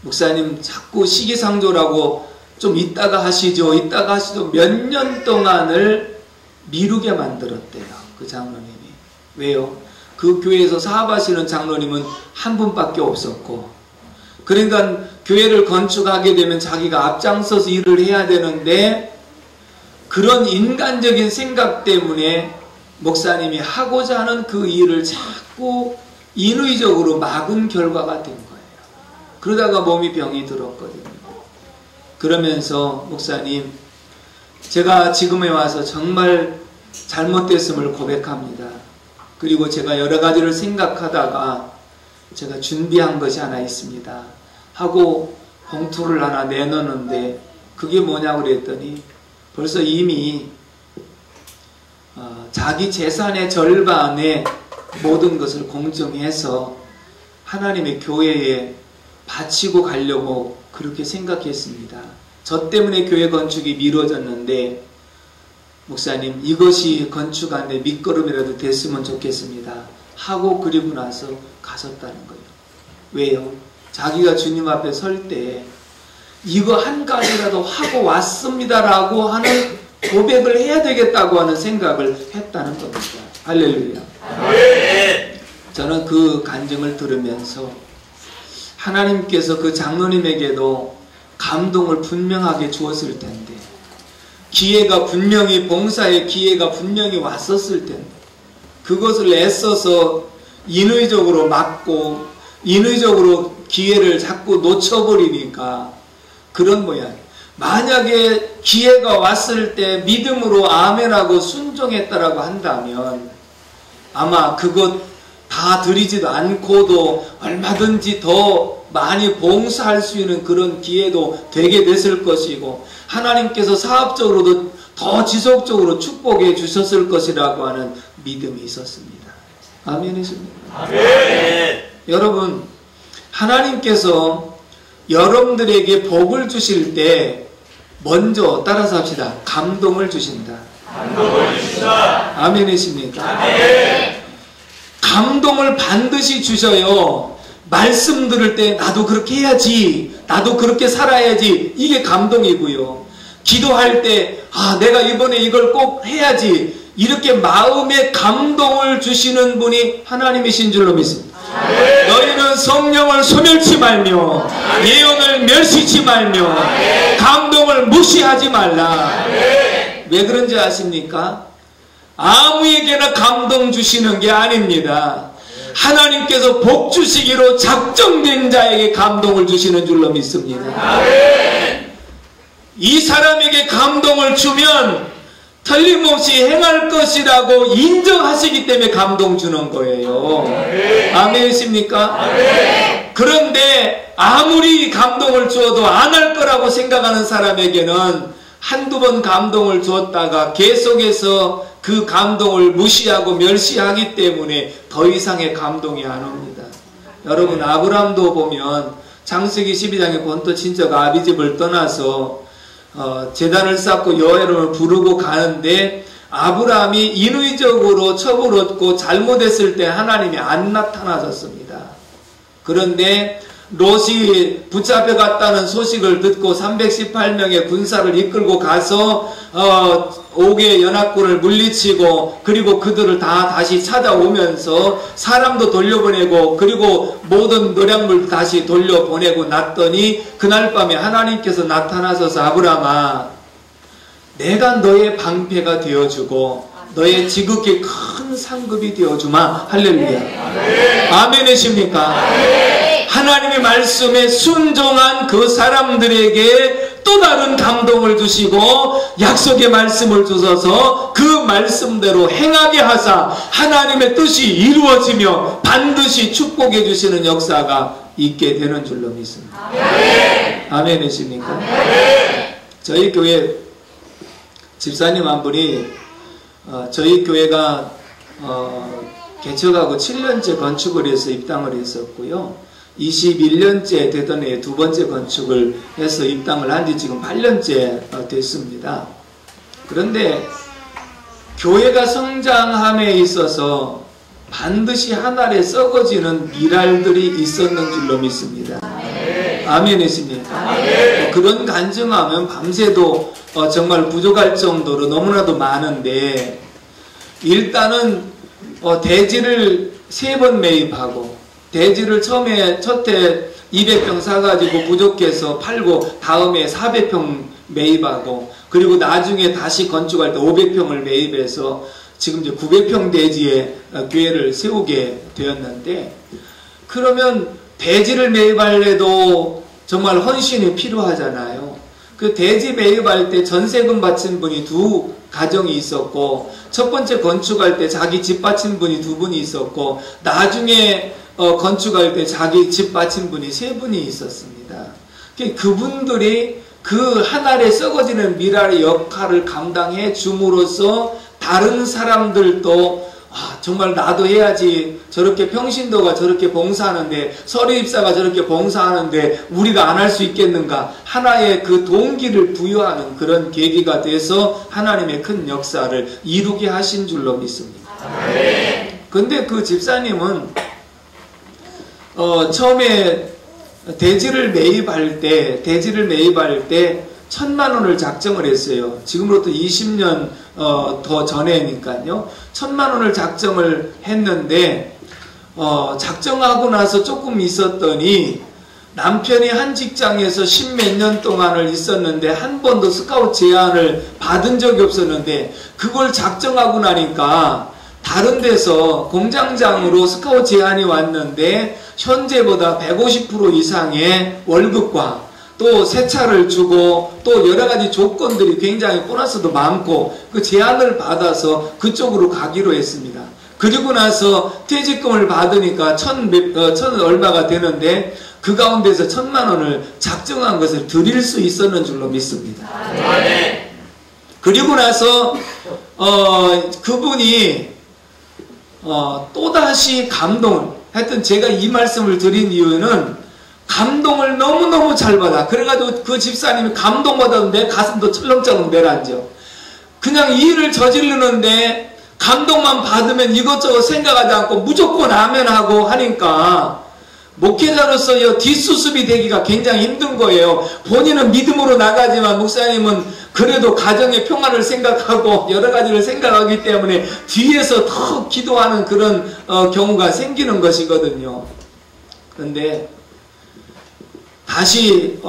목사님 자꾸 시기상조라고 좀 이따가 하시죠. 이따가 하시죠. 몇 년 동안을 미루게 만들었대요. 그 장로님이. 왜요? 그 교회에서 사업하시는 장로님은 한 분밖에 없었고 그러니까 교회를 건축하게 되면 자기가 앞장서서 일을 해야 되는데 그런 인간적인 생각 때문에 목사님이 하고자 하는 그 일을 자꾸 인위적으로 막은 결과가 된 거예요. 그러다가 몸이 병이 들었거든요. 그러면서 목사님, 제가 지금에 와서 정말 잘못됐음을 고백합니다. 그리고 제가 여러 가지를 생각하다가 제가 준비한 것이 하나 있습니다. 하고 봉투를 하나 내놓는데 그게 뭐냐고 그랬더니 벌써 이미 자기 재산의 절반의 모든 것을 공정해서 하나님의 교회에 바치고 가려고 그렇게 생각했습니다. 저 때문에 교회 건축이 미뤄졌는데 목사님 이것이 건축하는데 밑거름이라도 됐으면 좋겠습니다. 하고 그리고 나서 가셨다는 거예요. 왜요? 자기가 주님 앞에 설 때 이거 한 가지라도 하고 왔습니다라고 하는 고백을 해야 되겠다고 하는 생각을 했다는 겁니다. 할렐루야. 저는 그 간증을 들으면서 하나님께서 그 장로님에게도 감동을 분명하게 주었을 텐데 기회가 분명히 봉사의 기회가 분명히 왔었을 텐데 그것을 애써서 인위적으로 막고 인위적으로 기회를 자꾸 놓쳐버리니까 그런 모양. 만약에 기회가 왔을 때 믿음으로 아멘하고 순종했다라고 한다면 아마 그것 다 드리지도 않고도 얼마든지 더 많이 봉사할 수 있는 그런 기회도 되게 됐을 것이고 하나님께서 사업적으로도 더 지속적으로 축복해 주셨을 것이라고 하는 믿음이 있었습니다. 아멘이십니까? 아멘. 여러분, 하나님께서 여러분들에게 복을 주실 때 먼저 따라서 합시다. 감동을 주신다. 감동을 주신다. 아멘이십니까? 아멘. 감동을 반드시 주셔요. 말씀 들을 때 나도 그렇게 해야지, 나도 그렇게 살아야지, 이게 감동이고요. 기도할 때 내가 이번에 이걸 꼭 해야지, 이렇게 마음에 감동을 주시는 분이 하나님이신 줄로 믿습니다. 아멘. 너희는 성령을 소멸치 말며 아멘. 예언을 멸시치 말며 아멘. 감동을 무시하지 말라. 아멘. 왜 그런지 아십니까? 아무에게나 감동 주시는 게 아닙니다. 하나님께서 복 주시기로 작정된 자에게 감동을 주시는 줄로 믿습니다. 아멘. 이 사람에게 감동을 주면 틀림없이 행할 것이라고 인정하시기 때문에 감동 주는 거예요. 아멘이십니까? 아멘. 그런데 아무리 감동을 주어도 안 할 거라고 생각하는 사람에게는 한두 번 감동을 주었다가 계속해서 그 감동을 무시하고 멸시하기 때문에 더 이상의 감동이 안 옵니다. 여러분, 아브라함도 보면 창세기 12장에 본토 친척 아비집을 떠나서 제단을 쌓고 여호와를 부르고 가는데 아브라함이 인위적으로 처벌했고 잘못했을 때 하나님이 안 나타나셨습니다. 그런데 롯이 붙잡혀 갔다는 소식을 듣고 318명의 군사를 이끌고 가서 5개의 연합군을 물리치고 그리고 그들을 다 다시 찾아오면서 사람도 돌려보내고 그리고 모든 노량물 다시 돌려보내고 났더니 그날 밤에 하나님께서 나타나셔서 아브라함아, 내가 너의 방패가 되어주고 너의 지극히 큰 상급이 되어주마. 할렐루야. 아멘이십니까? 하나님의 말씀에 순종한 그 사람들에게 또 다른 감동을 주시고 약속의 말씀을 주셔서 그 말씀대로 행하게 하사 하나님의 뜻이 이루어지며 반드시 축복해 주시는 역사가 있게 되는 줄로 믿습니다. 아멘. 아멘이십니까? 아멘. 저희 교회 집사님 한 분이 저희 교회가 개척하고 7년째 건축을 해서 입당을 했었고요. 21년째 되던 해 두 번째 건축을 해서 입당을 한 지 지금 8년째 됐습니다. 그런데 교회가 성장함에 있어서 반드시 하늘에 썩어지는 미랄들이 있었는 줄로 믿습니다. 아멘이십니까? 그런 간증하면 밤새도 정말 부족할 정도로 너무나도 많은데, 일단은 대지를 3번 매입하고, 대지를 처음에 첫해 200평 사가지고 부족해서 팔고 다음에 400평 매입하고, 그리고 나중에 다시 건축할 때 500평을 매입해서 지금 이제 900평 대지에 교회를 세우게 되었는데, 그러면 대지를 매입할래도 정말 헌신이 필요하잖아요. 그 대지 매입할 때 전세금 바친 분이 2 가정이 있었고, 첫 번째 건축할 때 자기 집 바친 분이 2분이 있었고, 나중에 건축할 때 자기 집 바친 분이 3분이 있었습니다. 그분들이 그 하늘에 썩어지는 미랄의 역할을 감당해 줌으로써 다른 사람들도 정말 나도 해야지, 저렇게 평신도가 저렇게 봉사하는데, 서리입사가 저렇게 봉사하는데 우리가 안 할 수 있겠는가, 하나의 그 동기를 부여하는 그런 계기가 돼서 하나님의 큰 역사를 이루게 하신 줄로 믿습니다. 근데 그 집사님은 처음에 대지를 매입할 때 1,000만 원을 작정을 했어요. 지금으로부터 20년 더 전에니까요. 1,000만 원을 작정을 했는데, 작정하고 나서 조금 있었더니 남편이 한 직장에서 10몇 년 동안을 있었는데 한 번도 스카우트 제안을 받은 적이 없었는데, 그걸 작정하고 나니까 다른 데서 공장장으로 스카우트 제안이 왔는데 현재보다 150% 이상의 월급과 또 새 차를 주고 또 여러가지 조건들이 굉장히 보너스도 많고, 그 제안을 받아서 그쪽으로 가기로 했습니다. 그리고 나서 퇴직금을 받으니까 천 얼마가 되는데, 그 가운데서 1,000만 원을 작정한 것을 드릴 수 있었는 줄로 믿습니다. 그리고 나서 그분이 또다시 감동을, 하여튼 제가 이 말씀을 드린 이유는 감동을 너무너무 잘 받아. 그래가지고 그 집사님이 감동받아도 내 가슴도 철렁철렁 내려앉아. 그냥 이 일을 저지르는데 감동만 받으면 이것저것 생각하지 않고 무조건 아멘 하고 하니까 목회자로서 뒷수습이 되기가 굉장히 힘든 거예요. 본인은 믿음으로 나가지만 목사님은 그래도 가정의 평안을 생각하고 여러 가지를 생각하기 때문에 뒤에서 더 기도하는 그런 경우가 생기는 것이거든요. 그런데 다시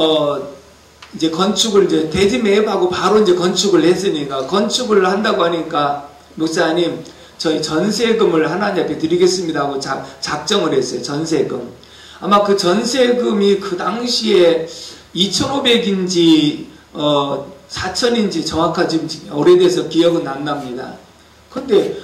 이제 건축을 이제 대지 매입하고 바로 이제 건축을 했으니까, 건축을 한다고 하니까 목사님 저희 전세금을 하나님 앞에 드리겠습니다 하고 작정을 했어요. 전세금. 아마 그 전세금이 그 당시에 2,500인지 4,000인지 정확하지 오래돼서 기억은 안 납니다. 근데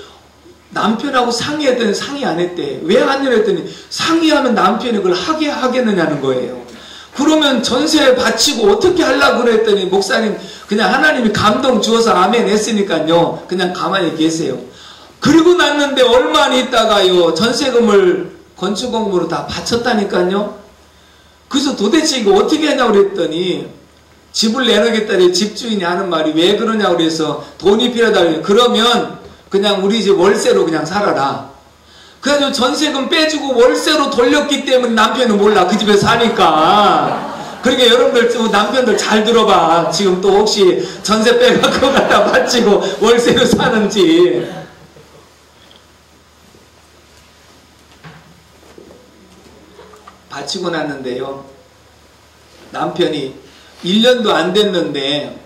남편하고 상의했더니 상의 안 했대. 왜 안 했더니 상의하면 남편이 그걸 하겠느냐는 거예요. 그러면 전세 바치고 어떻게 하려고 그랬더니 목사님 그냥 하나님이 감동 주어서 아멘 했으니까요. 그냥 가만히 계세요. 그리고 났는데 얼마 안 있다가요. 전세금을 건축공무로 다 바쳤다니까요. 그래서 도대체 이거 어떻게 하냐고 그랬더니 집을 내놓겠다니 집주인이 하는 말이 왜 그러냐고 그래서 돈이 필요하다. 그러면 그냥 우리 집 월세로 그냥 살아라. 그래가지고 전세금 빼주고 월세로 돌렸기 때문에 남편은 몰라. 그 집에 사니까. 그러니까 여러분들 남편들 잘 들어봐. 지금 또 혹시 전세 빼갖고 갖다 바치고 월세로 사는지. 바치고 났는데요. 남편이 1년도 안 됐는데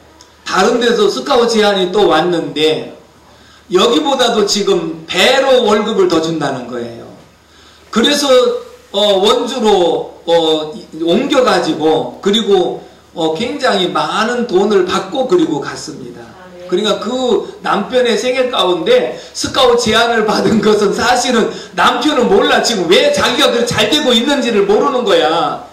다른 데서 스카우트 제안이 또 왔는데 여기보다도 지금 배로 월급을 더 준다는 거예요. 그래서 원주로 옮겨가지고 그리고 굉장히 많은 돈을 받고 그리고 갔습니다. 그러니까 그 남편의 생애 가운데 스카우트 제안을 받은 것은 사실은 남편은 몰라. 지금 왜 자기가 그렇게 잘 되고 있는지를 모르는 거야.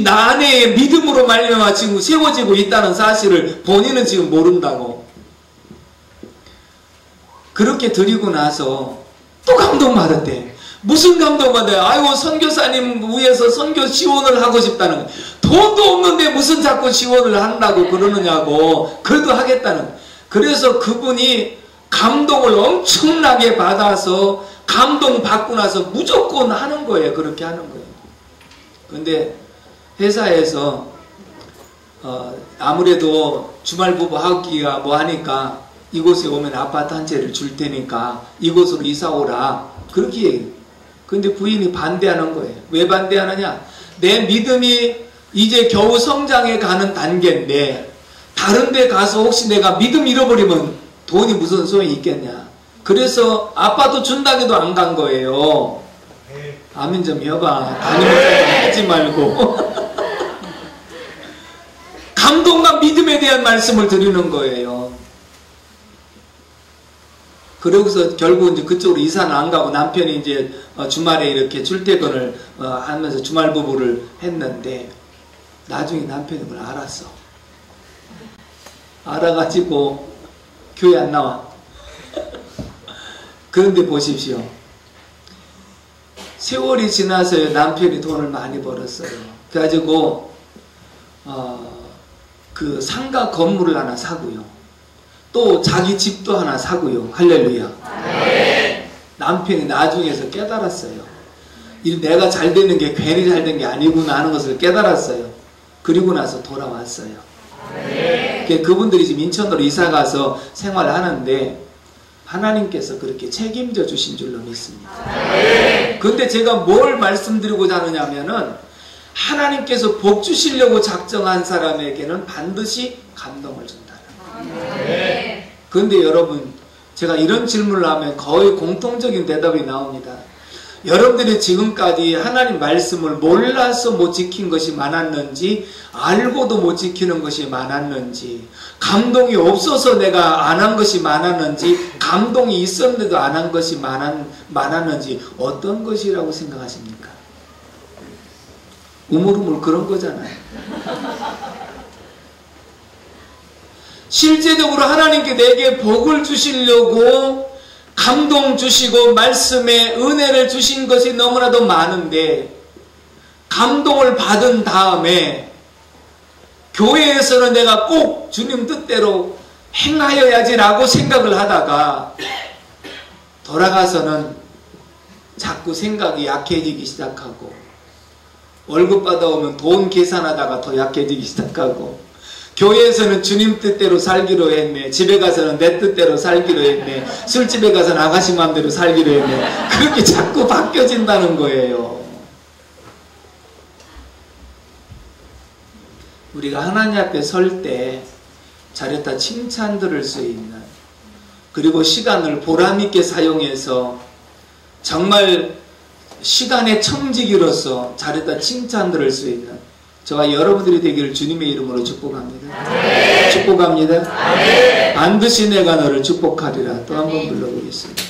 나 안에 믿음으로 말미암아 지금 세워지고 있다는 사실을 본인은 지금 모른다고. 그렇게 드리고 나서 또 감동받았대. 무슨 감동을 받아요? 아이고 선교사님 위해서 선교 지원을 하고 싶다는 거예요. 돈도 없는데 무슨 자꾸 지원을 한다고 그러느냐고. 그래도 하겠다는. 그래서 그분이 감동을 엄청나게 받아서 감동받고 나서 무조건 하는 거예요. 그렇게 하는 거예요. 근데 회사에서 아무래도 주말 부부 하기가 뭐 하니까 이곳에 오면 아파트 한 채를 줄 테니까 이곳으로 이사 오라. 그렇게 얘기해요. 근데 부인이 반대하는 거예요. 왜 반대하느냐? 내 믿음이 이제 겨우 성장해 가는 단계인데 다른 데 가서 혹시 내가 믿음 잃어버리면 돈이 무슨 소용이 있겠냐. 그래서 아빠도 준다기도 안 간 거예요. 아멘 좀 해봐. 다니면서 하지 말고. 감동과 믿음에 대한 말씀을 드리는 거예요. 그러고서 결국 이제 그쪽으로 이사는 안 가고 남편이 이제 주말에 이렇게 출퇴근을 하면서 주말 부부를 했는데 나중에 남편이 그걸 알았어. 알아가지고 교회 안 나와. 그런데 보십시오. 세월이 지나서 남편이 돈을 많이 벌었어요. 그래가지고 그 상가 건물을 하나 사고요. 또 자기 집도 하나 사고요. 할렐루야. 네. 남편이 나중에서 깨달았어요. 내가 잘 되는 게 괜히 잘 된 게 아니구나 하는 것을 깨달았어요. 그리고 나서 돌아왔어요. 네. 그분들이 지금 인천으로 이사가서 생활하는데 하나님께서 그렇게 책임져 주신 줄로 믿습니다. 네. 근데 제가 뭘 말씀드리고자 하느냐면은 하나님께서 복 주시려고 작정한 사람에게는 반드시 감동을 준다. 네. 그런데 여러분, 제가 이런 질문을 하면 거의 공통적인 대답이 나옵니다. 여러분들이 지금까지 하나님 말씀을 몰라서 못 지킨 것이 많았는지 알고도 못 지키는 것이 많았는지 감동이 없어서 내가 안 한 것이 많았는지 감동이 있었는데도 안 한 것이 많았는지 어떤 것이라고 생각하십니까? 우물우물 그런 거잖아요. 실제적으로 하나님께 내게 복을 주시려고 감동 주시고 말씀에 은혜를 주신 것이 너무나도 많은데 감동을 받은 다음에 교회에서는 내가 꼭 주님 뜻대로 행하여야지라고 생각을 하다가 돌아가서는 자꾸 생각이 약해지기 시작하고 월급 받아오면 돈 계산하다가 더 약해지기 시작하고 교회에서는 주님 뜻대로 살기로 했네. 집에 가서는 내 뜻대로 살기로 했네. 술집에 가서는 아가씨 마음대로 살기로 했네. 그렇게 자꾸 바뀌어진다는 거예요. 우리가 하나님 앞에 설 때 잘했다 칭찬 들을 수 있는 그리고 시간을 보람있게 사용해서 정말 시간의 청지기로서 잘했다 칭찬 들을 수 있는 저와 여러분들이 되기를 주님의 이름으로 축복합니다. 아멘. 축복합니다. 아멘. 반드시 내가 너를 축복하리라. 또 한 번 불러보겠습니다.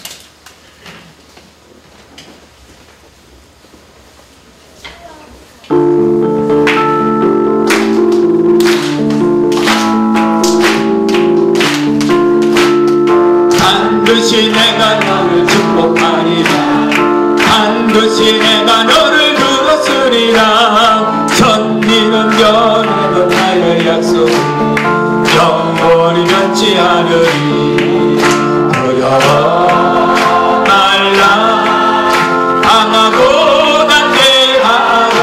반드시 내가 너를 축복하리라. 반드시 내가 너를 들었으리라. 선민은 연애는 나의 약속 영원히 변치 않으리. 두려워 말라 강하고 담대하라.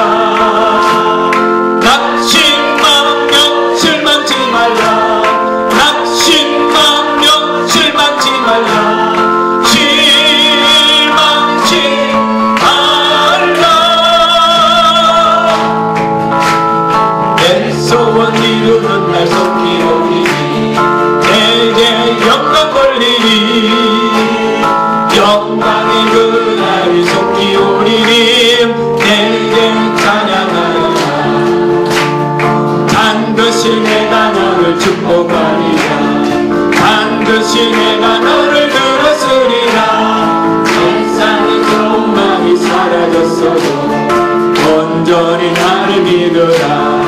낙심망령 실망치 말라. 낙심망령 실망치 말라. 소원 이루는 날 속히 오리니 내게 영광 걸리니 영광의 그날이 속히 오리니 내게 찬양하리라. 반드시 내가 너를 축복하리라. 반드시 내가 너를 들었으리라. 세상의 소망이 사라졌어도 온전히 나를 믿으라.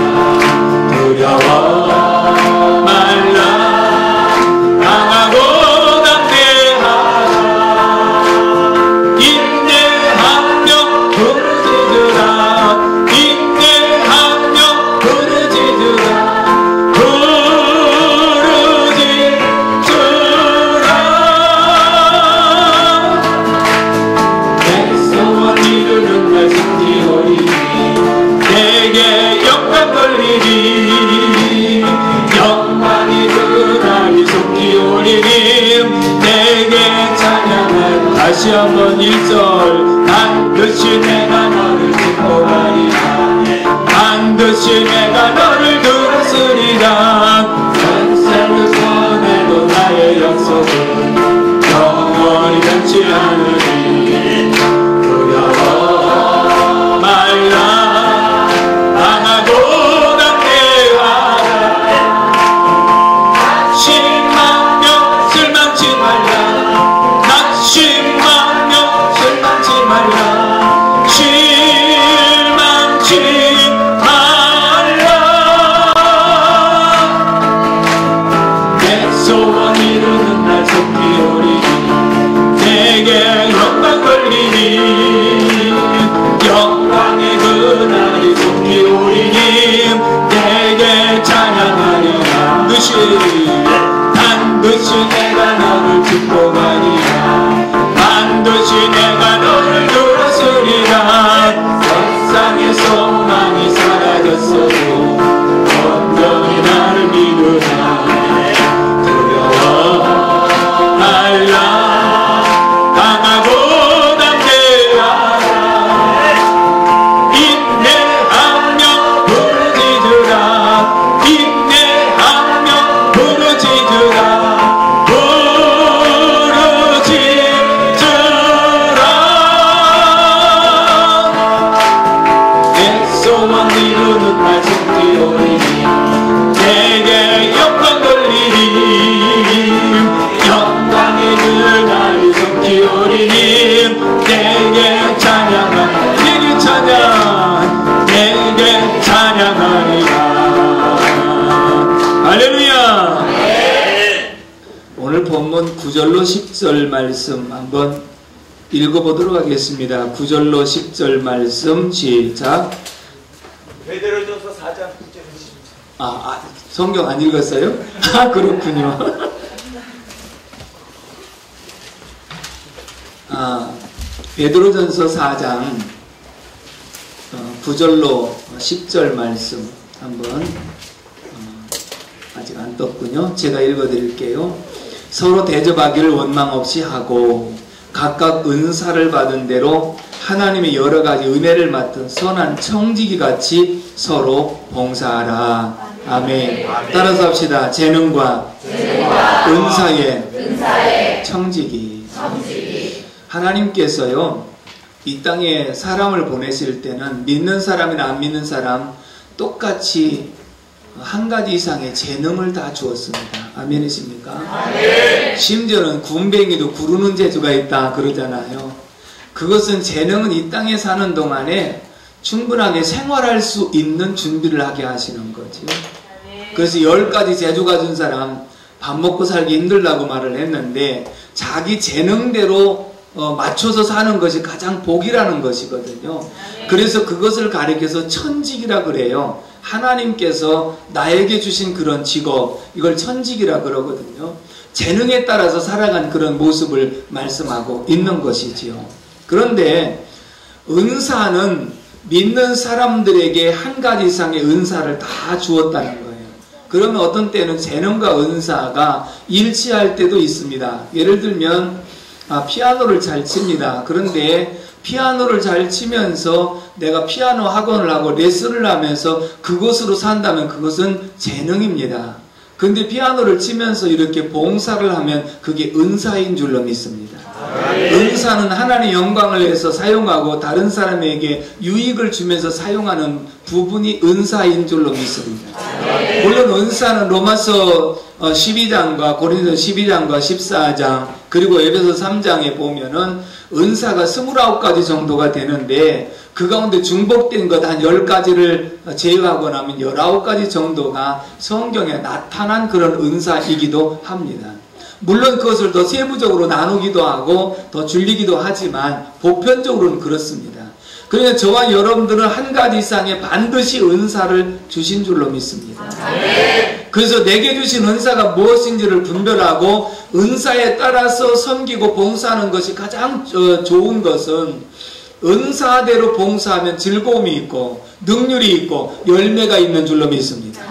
두려워 말라 강하고 담대하라. 인내하라 다시 한번 1절 반드시 내가 너를 듣고 가리라 반드시 내가 너를 들었으리라 전생을 보내도 나의 약속은 영원히 변치 않으리 두려워 말라 강하고 담대하라 실망며 실망치 말라 실망며 실망치 말라 실망치 말라 내 소원 이루는 날 속히 오리니 내게 영광 걸리니 영광의 그날이 속히 오리니 내게 찬양하리라 반드시 내가 너를 듣고 가리라 반드시 내가 너를 들었으리라 세상의 소망이 사라졌어도 온전히 나를 믿으라 두려워 말라 강하고 담대하라 인내하며 부르짖으라 인내하며 부르짖으라 이루는 날 속히 오리니 내게 영광 걸리니 영광의 그날이 속히 오리니 내게 찬양하리라 내게 찬양하리라 할렐루야. 오늘 본문 9절로 10절 말씀 한번 읽어보도록 하겠습니다. 9절로 10절 말씀 시작. 베드로전서 4장 9절에 성경 안 읽었어요? 그렇군요. 베드로전서 4장 9절로 10절 말씀 한번 아직 안 떴군요. 제가 읽어드릴게요. 서로 대접하기를 원망 없이 하고 각각 은사를 받은 대로 하나님의 여러 가지 은혜를 맡은 선한 청지기 같이 서로 봉사하라. 아멘. 따라서 합시다. 재능과 은사의 청지기. 하나님께서요 이 땅에 사람을 보내실 때는 믿는 사람이나 안 믿는 사람 똑같이 한 가지 이상의 재능을 다 주었습니다. 아멘이십니까? 아멘. 심지어는 군뱅이도 구르는 재주가 있다 그러잖아요. 그것은 재능은 이 땅에 사는 동안에 충분하게 생활할 수 있는 준비를 하게 하시는 거죠. 그래서 10가지 재주 가진 사람 밥 먹고 살기 힘들다고 말을 했는데 자기 재능대로 맞춰서 사는 것이 가장 복이라는 것이거든요. 그래서 그것을 가리켜서 천직이라 그래요. 하나님께서 나에게 주신 그런 직업, 이걸 천직이라 그러거든요. 재능에 따라서 살아간 그런 모습을 말씀하고 있는 것이지요. 그런데 은사는 믿는 사람들에게 한 가지 이상의 은사를 다 주었다는 거예요. 그러면 어떤 때는 재능과 은사가 일치할 때도 있습니다. 예를 들면 피아노를 잘 칩니다. 그런데 피아노를 잘 치면서 내가 피아노 학원을 하고 레슨을 하면서 그것으로 산다면 그것은 재능입니다. 근데 피아노를 치면서 이렇게 봉사를 하면 그게 은사인 줄로 믿습니다. 은사는 하나님의 영광을 위해서 사용하고 다른 사람에게 유익을 주면서 사용하는 부분이 은사인 줄로 믿습니다. 물론 은사는 로마서 12장과 고린도서 12장과 14장 그리고 에베소 3장에 보면은 은사가 29가지 정도가 되는데 그 가운데 중복된 것 한 10가지를 제외하고 나면 19가지 정도가 성경에 나타난 그런 은사이기도 합니다. 물론 그것을 더 세부적으로 나누기도 하고 더 줄이기도 하지만 보편적으로는 그렇습니다. 그러니까 저와 여러분들은 한 가지 이상의 반드시 은사를 주신 줄로 믿습니다. 그래서 내게 주신 은사가 무엇인지를 분별하고 은사에 따라서 섬기고 봉사하는 것이 가장 좋은 것은 은사대로 봉사하면 즐거움이 있고 능률이 있고 열매가 있는 줄로 믿습니다.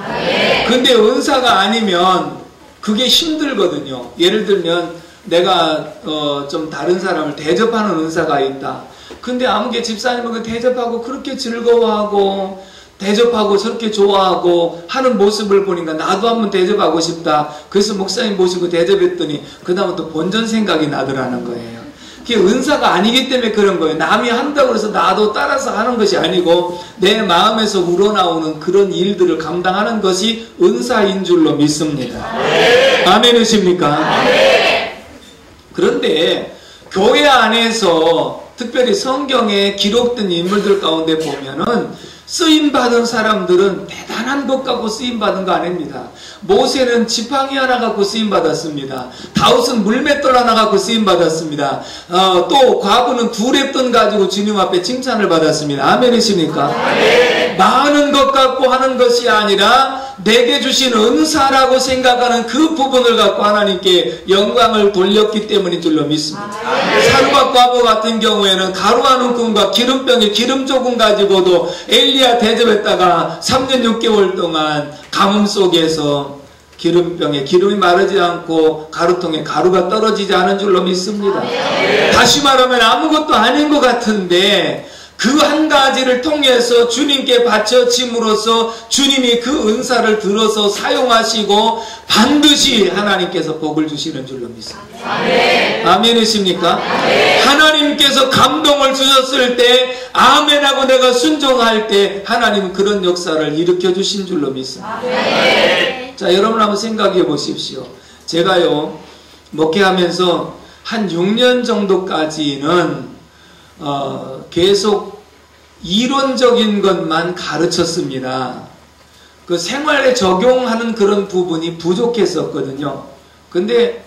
근데 은사가 아니면 그게 힘들거든요. 예를 들면 내가 좀 다른 사람을 대접하는 은사가 있다. 근데 아무개 집사님은 그 대접하고 그렇게 즐거워하고 대접하고 저렇게 좋아하고 하는 모습을 보니까 나도 한번 대접하고 싶다. 그래서 목사님 모시고 대접했더니 그 다음에 또 본전 생각이 나더라는 거예요. 그게 은사가 아니기 때문에 그런 거예요. 남이 한다고 해서 나도 따라서 하는 것이 아니고 내 마음에서 우러나오는 그런 일들을 감당하는 것이 은사인 줄로 믿습니다. 아멘이십니까? 그런데 교회 안에서 특별히 성경에 기록된 인물들 가운데 보면은 쓰임받은 사람들은 대단한 것 갖고 쓰임받은 거 아닙니다. 모세는 지팡이 하나 갖고 쓰임받았습니다. 다윗은 물맷돌 하나 갖고 쓰임받았습니다. 또 과부는 두 랩돈 가지고 주님 앞에 칭찬을 받았습니다. 아멘이십니까? 아멘. 많은 것 갖고 하는 것이 아니라 내게 주신 은사라고 생각하는 그 부분을 갖고 하나님께 영광을 돌렸기 때문인 줄로 믿습니다. 사르밧 과부 같은 경우에는 가루 한 움큼과 기름병에 기름 조금 가지고도 엘리야 대접했다가 3년 6개월 동안 가뭄 속에서 기름병에 기름이 마르지 않고 가루통에 가루가 떨어지지 않은 줄로 믿습니다. 다시 말하면 아무것도 아닌 것 같은데 그 한 가지를 통해서 주님께 바쳐짐으로써 주님이 그 은사를 들어서 사용하시고 반드시 하나님께서 복을 주시는 줄로 믿습니다. 아멘. 아멘이십니까? 아멘. 하나님께서 감동을 주셨을 때 아멘하고 내가 순종할 때 하나님은 그런 역사를 일으켜 주신 줄로 믿습니다. 아멘. 자, 여러분 한번 생각해 보십시오. 제가요 목회하면서 한 6년 정도까지는 계속 이론적인 것만 가르쳤습니다. 그 생활에 적용하는 그런 부분이 부족했었거든요. 근데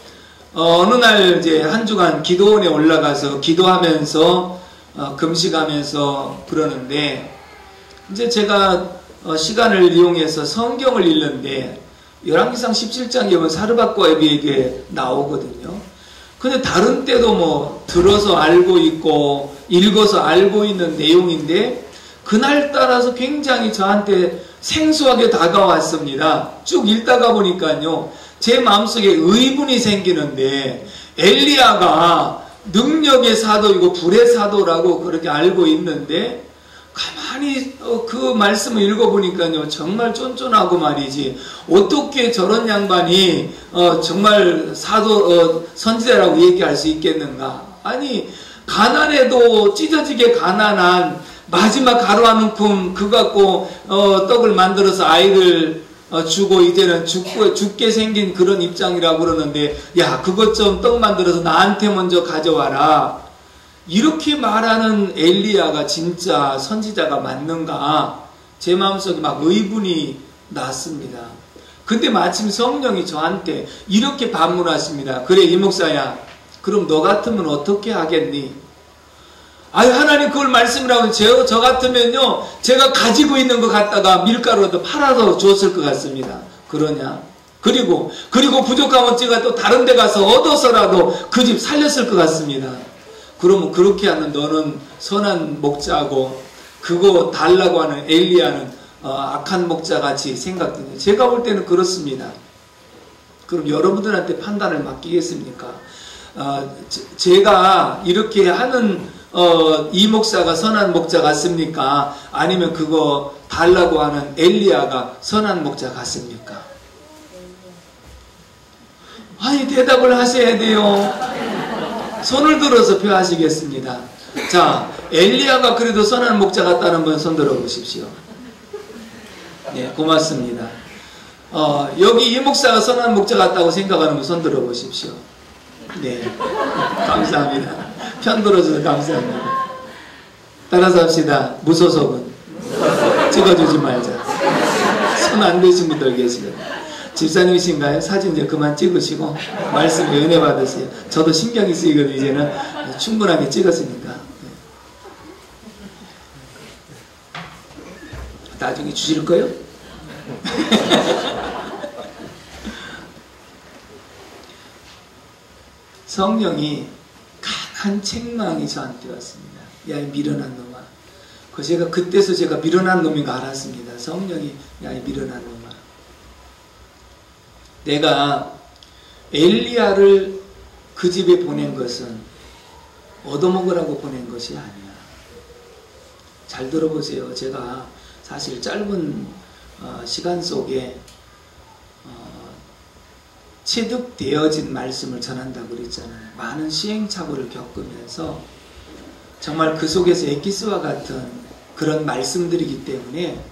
어느 날 이제 한 주간 기도원에 올라가서 기도하면서 금식하면서 그러는데 이제 제가 시간을 이용해서 성경을 읽는데 열왕기상 17장에 보면 사르밧 과부에게 나오거든요. 근데 다른 때도 뭐 들어서 알고 있고 읽어서 알고 있는 내용인데 그날따라서 굉장히 저한테 생소하게 다가왔습니다. 쭉 읽다가 보니까요 제 마음속에 의문이 생기는데 엘리야가 능력의 사도이고 불의 사도라고 그렇게 알고 있는데 가만히 그 말씀을 읽어보니까요 정말 쫀쫀하고 말이지 어떻게 저런 양반이 정말 사도 선지자라고 얘기할 수 있겠는가. 아니 가난해도 찢어지게 가난한 마지막 가루 한 움큼 그거 갖고 떡을 만들어서 아이를 주고 이제는 죽게 생긴 그런 입장이라고 그러는데 야 그것 좀 떡 만들어서 나한테 먼저 가져와라. 이렇게 말하는 엘리야가 진짜 선지자가 맞는가? 제 마음속에 막 의문이 났습니다. 근데 마침 성령이 저한테 이렇게 반문하십니다. 그래 이 목사야 그럼 너 같으면 어떻게 하겠니? 아유 하나님 그걸 말씀을 하고 저 같으면요 제가 가지고 있는 거 갖다가 밀가루라도 팔아서 줬을 것 같습니다. 그러냐? 그리고 부족하면 제가 또 다른 데 가서 얻어서라도 그 집 살렸을 것 같습니다. 그러면 그렇게 하는 너는 선한 목자고 그거 달라고 하는 엘리야는 악한 목자같이 생각됩니다. 제가 볼 때는 그렇습니다. 그럼 여러분들한테 판단을 맡기겠습니까? 제가 이렇게 하는 이 목사가 선한 목자 같습니까? 아니면 그거 달라고 하는 엘리야가 선한 목자 같습니까? 아니 대답을 하셔야 돼요. 손을 들어서 표하시겠습니다. 자, 엘리야가 그래도 선한 목자 같다는 분 손 들어보십시오. 네, 고맙습니다. 여기 이 목사가 선한 목자 같다고 생각하는 분 손 들어보십시오. 네, 감사합니다. 편 들어줘서 감사합니다. 따라서 합시다. 무소속은 찍어주지 말자. 손 안 드신 분들 계시거든요. 집사님이신가요? 사진 이제 그만 찍으시고 말씀에 은혜 받으세요. 저도 신경이 쓰이거든요. 이제는 충분하게 찍었으니까. 나중에 주실 거요? 성령이 강한 책망이 저한테 왔습니다. 야, 이 미련한 놈아. 제가 그때서 제가 미련한 놈인 거 알았습니다. 성령이 야, 이 미련한 놈아. 내가 엘리야를 그 집에 보낸 것은 얻어먹으라고 보낸 것이 아니야. 잘 들어보세요. 제가 사실 짧은 시간 속에 체득되어진 말씀을 전한다고 그랬잖아요. 많은 시행착오를 겪으면서 정말 그 속에서 엑기스와 같은 그런 말씀들이기 때문에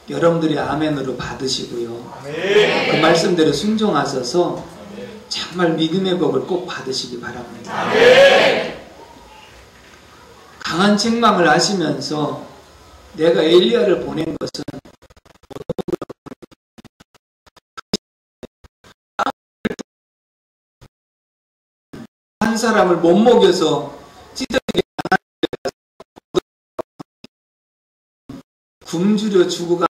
여러분들이 아멘으로 받으시고요. 그 말씀대로 순종하셔서 정말 믿음의 복을 꼭 받으시기 바랍니다. 강한 책망을 하시면서 내가 엘리야를 보낸 것은 한 사람을 못 먹여서 찢어지게 굶주려 죽어가